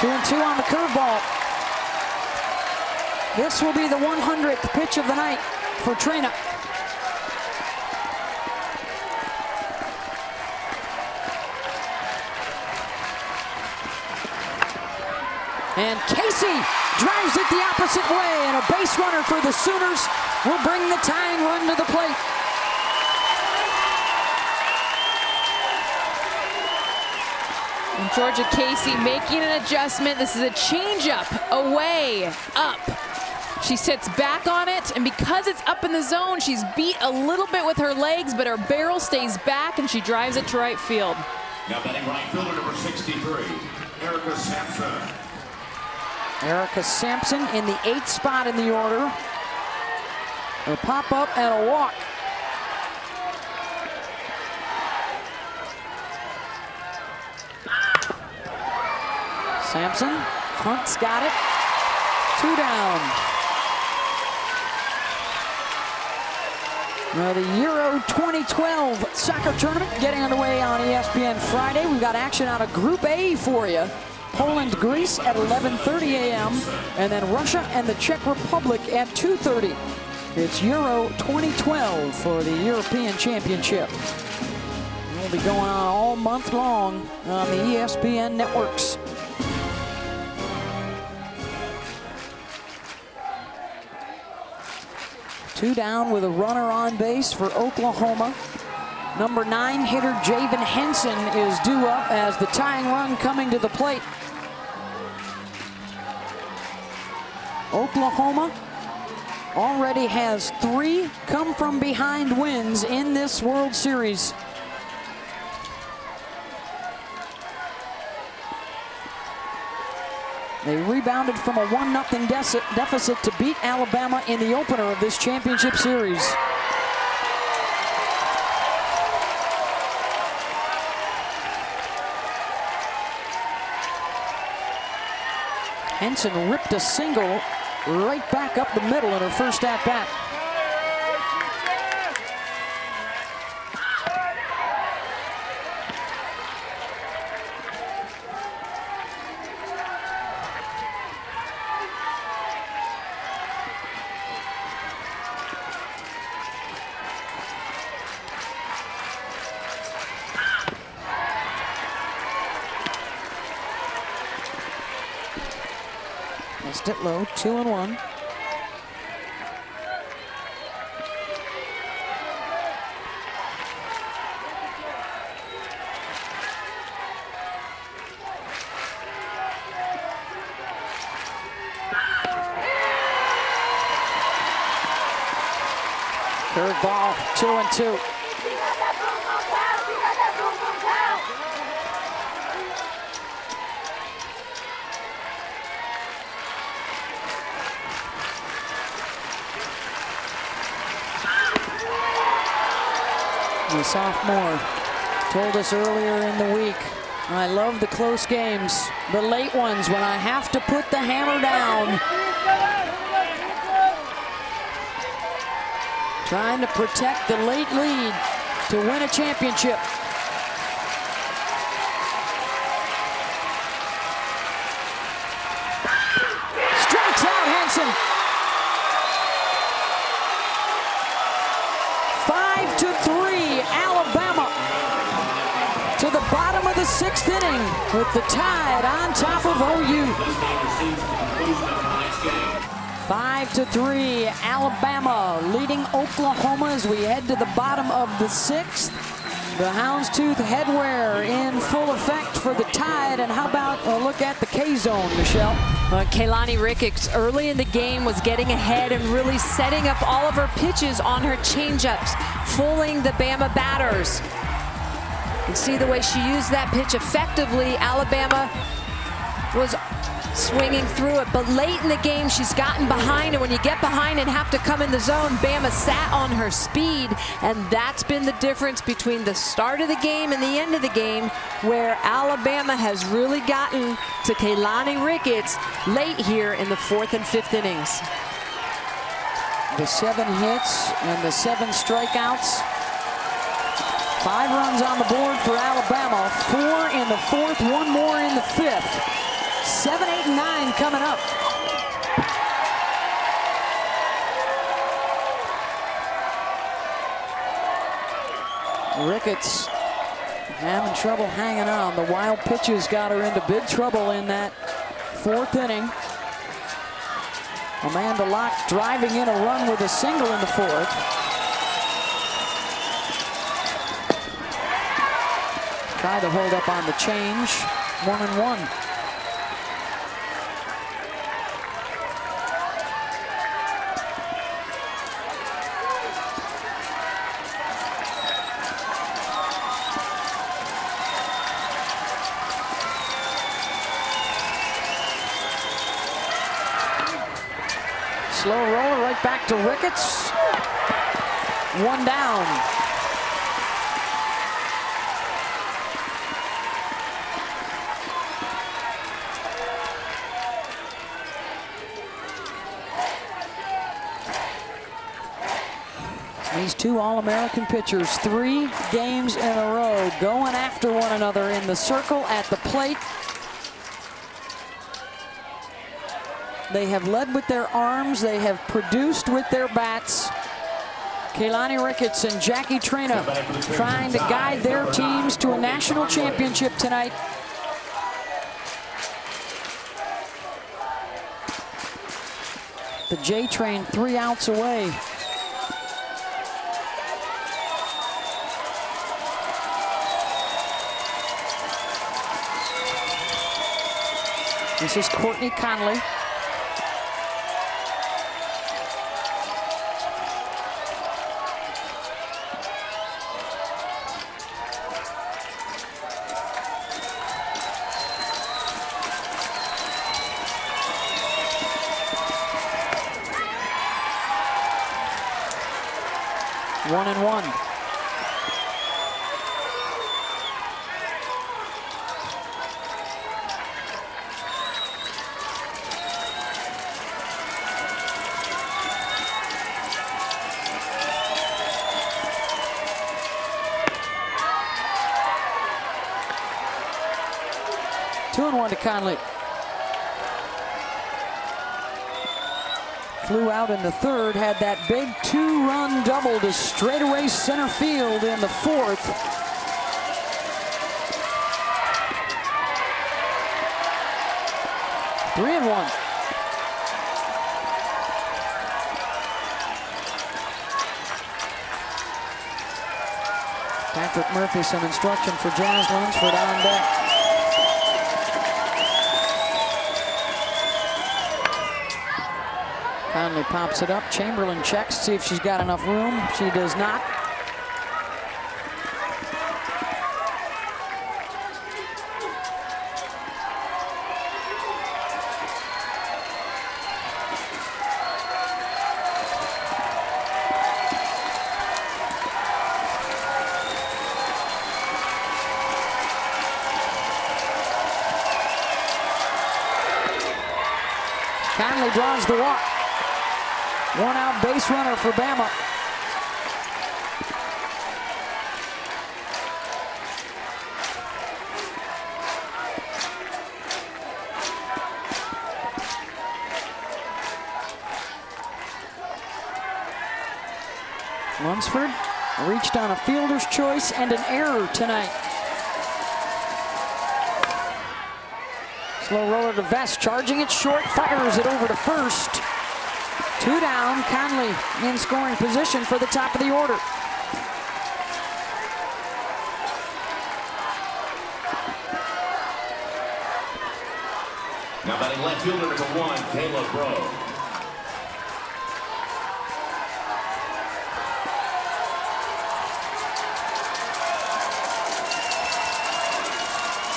Two and 2 on the curveball. This will be the 100th pitch of the night for Trina. And Casey drives it the opposite way, and a base runner for the Sooners will bring the tying run to the plate. And Georgia Casey making an adjustment. This is a changeup, away, up. She sits back on it, and because it's up in the zone, she's beat a little bit with her legs, but her barrel stays back, and she drives it to right field. Now batting right fielder number 63, Erika Simpson. Erika Simpson in the 8th spot in the order. A pop-up and a walk. Sampson, Hunt's got it. 2 down. Now the Euro 2012 soccer tournament getting underway on ESPN Friday. We've got action out of Group A for you. Poland, Greece at 11:30 a.m. and then Russia and the Czech Republic at 2:30. It's Euro 2012 for the European Championship. It'll be going on all month long on the ESPN networks. Two down with a runner on base for Oklahoma. Number 9 hitter Jaden Henson is due up as the tying run coming to the plate. Oklahoma already has 3 come from behind wins in this World Series. They rebounded from a 1-0 deficit to beat Alabama in the opener of this championship series. Henson ripped a single right back up the middle in her first at-bat. Missed it low, 2-1. Curveball, 2-2. The sophomore told us earlier in the week, I love the close games, the late ones when I have to put the hammer down. Trying to protect the late lead to win a championship. Strikes out Henson. 5-3, Alabama to the bottom of the 6th inning with the Tide on top of OU. 5-3, Alabama leading Oklahoma as we head to the bottom of the 6th. The houndstooth headwear in full effect for the Tide. And how about a look at the K-zone, Michelle? Kaylani Ricketts early in the game was getting ahead and really setting up all of her pitches on her changeups, fooling the Bama batters. You can see the way she used that pitch effectively. Alabama was swinging through it, but late in the game she's gotten behind, and when you get behind and have to come in the zone, Bama sat on her speed, and that's been the difference between the start of the game and the end of the game, where Alabama has really gotten to Kaylani Ricketts late here in the 4th and 5th innings. The 7 hits and the 7 strikeouts. 5 runs on the board for Alabama, 4 in the 4th, 1 more in the 5th. 7, 8, and 9 coming up. Ricketts having trouble hanging on. The wild pitches got her into big trouble in that 4th inning. Amanda Locke driving in a run with a single in the 4th. Tried to hold up on the change. 1-1. Slow roller right back to Ricketts. 1 down. These 2 All-American pitchers, 3 games in a row, going after one another in the circle at the plate. They have led with their arms. They have produced with their bats. Kaylani Ricketts and Jackie Trina trying to guide their teams to a national championship tonight. The J train 3 outs away. This is Courtney Conley. One and one. Two and one to Conley. Flew out in the 3rd, had that big 2-run double to straightaway center field in the 4th. Three and one. Patrick Murphy, some instruction for Jazz Lunsford on deck. Conley pops it up. Chamberlain checks, see if she's got enough room. She does not. Conley draws the walk. One out base runner for Bama. Lunsford reached on a fielder's choice and an error tonight. Slow roller to Vest, charging it short, fires it over to first. 2 down, Conley in scoring position for the top of the order. Now batting left fielder number 1, Kayla Bro.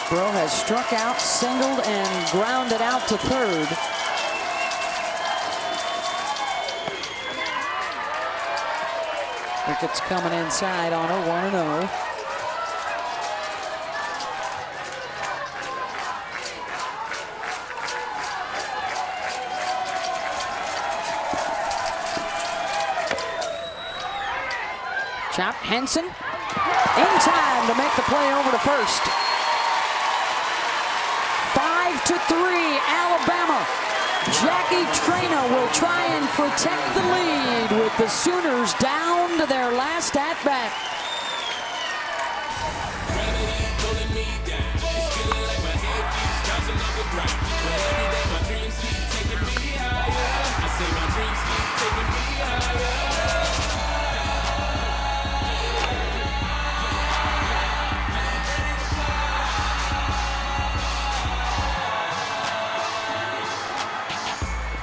Bro has struck out, singled, and grounded out to third. Ricketts coming inside on her, 1-0. Chop, Henson in time to make the play over to first. 5-3, Alabama. Jackie Traina will try and protect the lead with the Sooners down to their last at-bat.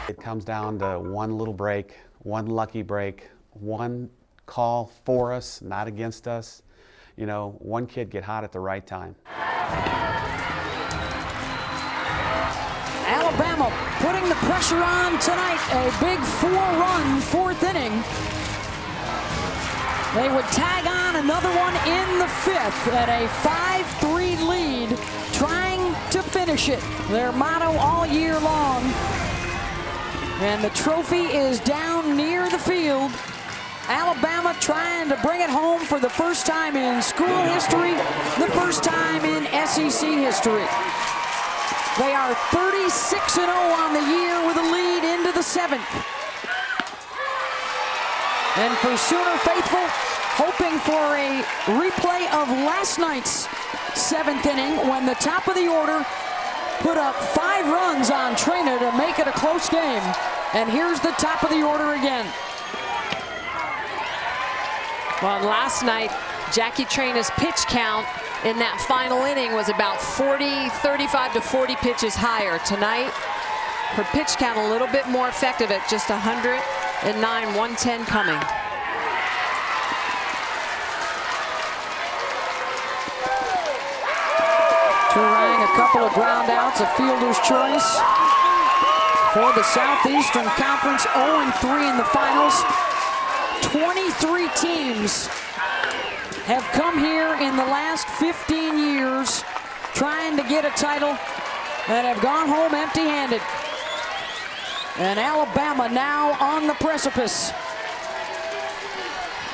It comes down to one little break, one lucky break, one call for us, not against us. You know, one kid get hot at the right time. Alabama putting the pressure on tonight. A big 4-run fourth inning. They would tag on another one in the fifth at a 5-3 lead, trying to finish it. Their motto all year long. And the trophy is down near the field. Alabama trying to bring it home for the first time in school history, the first time in SEC history. They are 36-0 on the year with a lead into the seventh. And for Sooner faithful, hoping for a replay of last night's seventh inning when the top of the order put up 5 runs on Traina to make it a close game. And here's the top of the order again. Well, last night, Jackie Traina's pitch count in that final inning was about 35 to 40 pitches higher. Tonight, her pitch count a little bit more effective at just 109, 110 coming. Turang, a couple of ground outs, a fielder's choice for the Southeastern Conference. 0-3 in the finals. 23 teams have come here in the last 15 years trying to get a title and have gone home empty-handed. And Alabama now on the precipice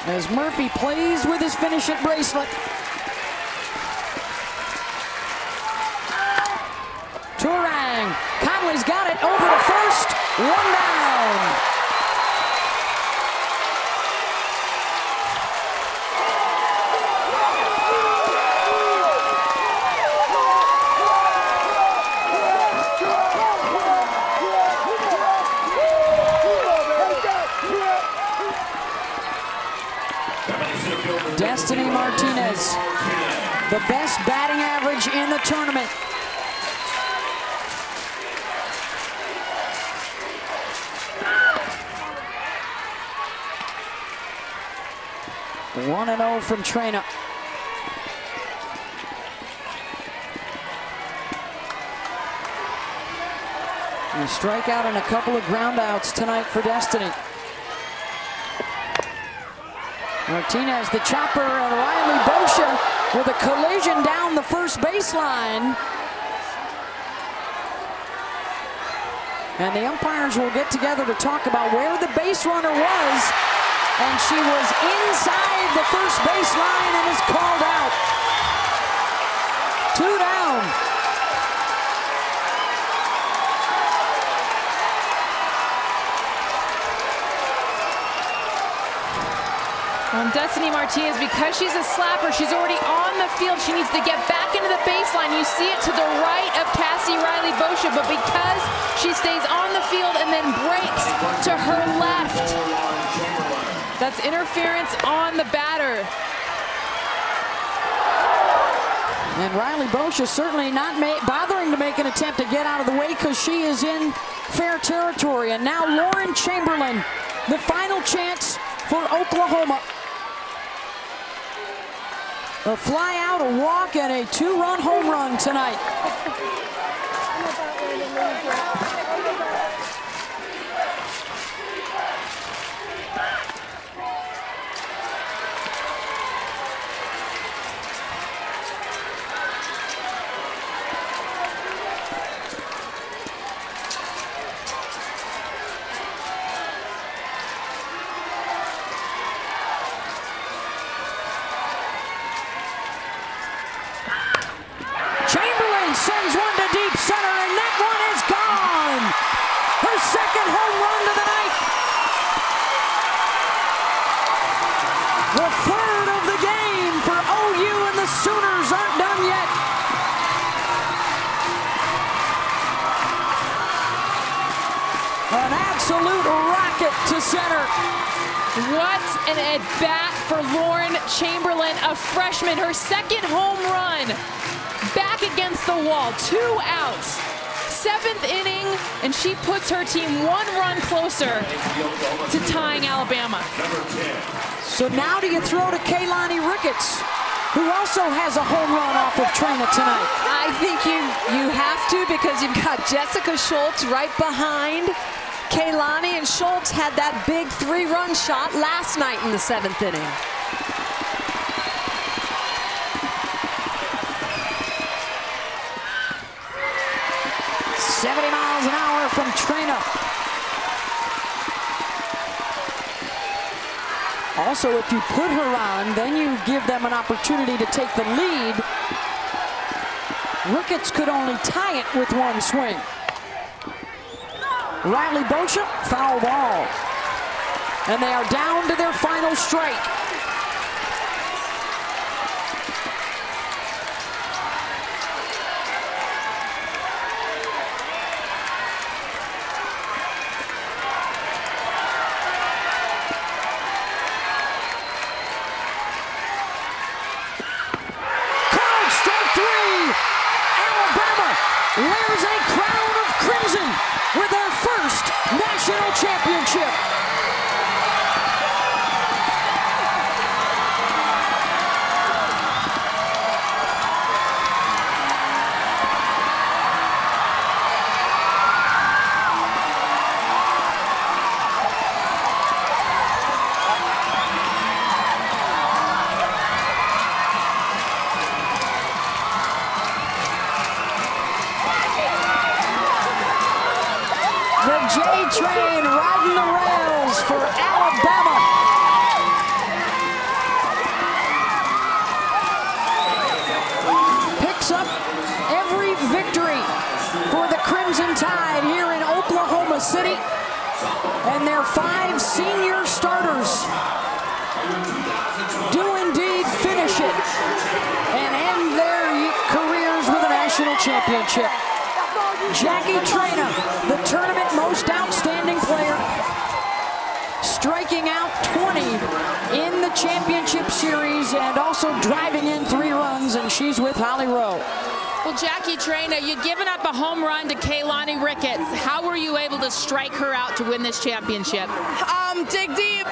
as Murphy plays with his finish it bracelet. Turang, Conley's got it over to first, 1 down. Destiny Martinez, the best batting average in the tournament. One and 0 from Trina. A strikeout and a couple of groundouts tonight for Destiny. Martinez, the chopper, and Riley Boscia with a collision down the first baseline. And the umpires will get together to talk about where the base runner was. And she was inside the first baseline and is called out. 2 down. Well, Destiny Martinez, because she's a slapper, she's already on the field. She needs to get back into the baseline. You see it to the right of Cassie Riley Boscia, but because she stays on the field and then breaks to her left, that's interference on the batter. And Riley Boscia certainly not bothering to make an attempt to get out of the way because she is in fair territory. And now Lauren Chamberlain, the final chance for Oklahoma. A fly out, a walk, and a 2-run home run tonight. Sends one to deep center, and that one is gone. Her second home run of the night. The third of the game for OU, and the Sooners aren't done yet. An absolute rocket to center. What an at-bat for Lauren Chamberlain, a freshman, her second home run. Back against the wall, 2 outs, 7th inning, and she puts her team 1 run closer to tying Alabama. So now do you throw to Kaylani Ricketts, who also has a home run off of Trina tonight? I think you have to, because you've got Jessica Schultz right behind Kaylani, and Schultz had that big 3-run shot last night in the 7th inning. 70 miles an hour from Trina. Also, if you put her on, then you give them an opportunity to take the lead. Ricketts could only tie it with 1 swing. Riley Boscia, foul ball. And they are down to their final strike. Wears a crown of crimson with their first national championship. J-Train riding the rails for Alabama. Picks up every victory for the Crimson Tide here in Oklahoma City. And their 5 senior starters do indeed finish it and end their careers with a national championship. Jackie Trina, the tournament most outstanding player, striking out 20 in the championship series and also driving in 3 runs, and she's with Holly Rowe. Well, Jackie Traina, you'd given up a home run to Kaylani Ricketts. How were you able to strike her out to win this championship? Dig deep.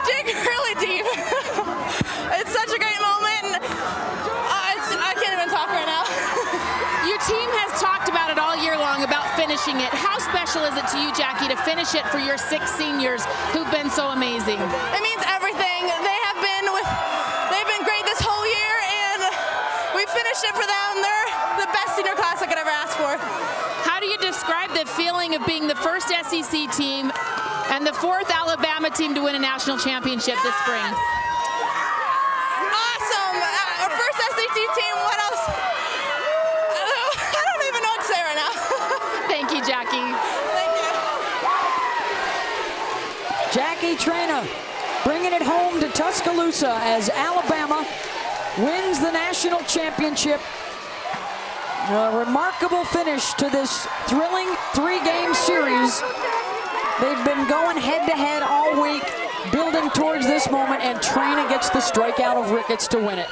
Dig really deep. It's such a great moment. I can't even talk right now. Your team has talked about it all year long, about finishing it. How special is it to you, Jackie, to finish it for your 6 seniors who've been so amazing? It means everything. They've been great this whole year, and we finished it for them. They're the best senior class I could ever ask for. How do you describe the feeling of being the first SEC team and the 4th Alabama team to win a national championship this spring? Awesome. Our first SEC team. What else? I don't even know what to say right now. Thank you, Jackie. Thank you. Jackie Traina bringing it home to Tuscaloosa as Alabama wins the national championship. A remarkable finish to this thrilling 3-game series. They've been going head-to-head all week, building towards this moment, and Traina gets the strikeout of Ricketts to win it.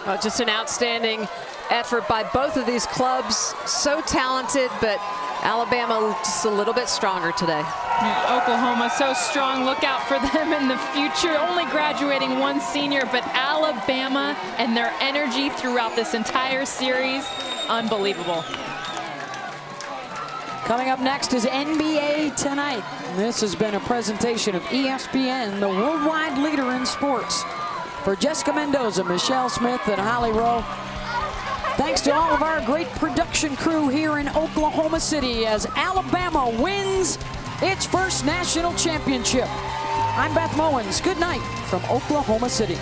Well, just an outstanding effort by both of these clubs. So talented, but Alabama just a little bit stronger today. Oklahoma so strong. Look out for them in the future. Only graduating 1 senior, but Alabama and their energy throughout this entire series, unbelievable. Coming up next is NBA Tonight. This has been a presentation of ESPN, the worldwide leader in sports. For Jessica Mendoza, Michelle Smith, and Holly Rowe, thanks to all of our great production crew here in Oklahoma City as Alabama wins its first national championship. I'm Beth Mowens. Good night from Oklahoma City.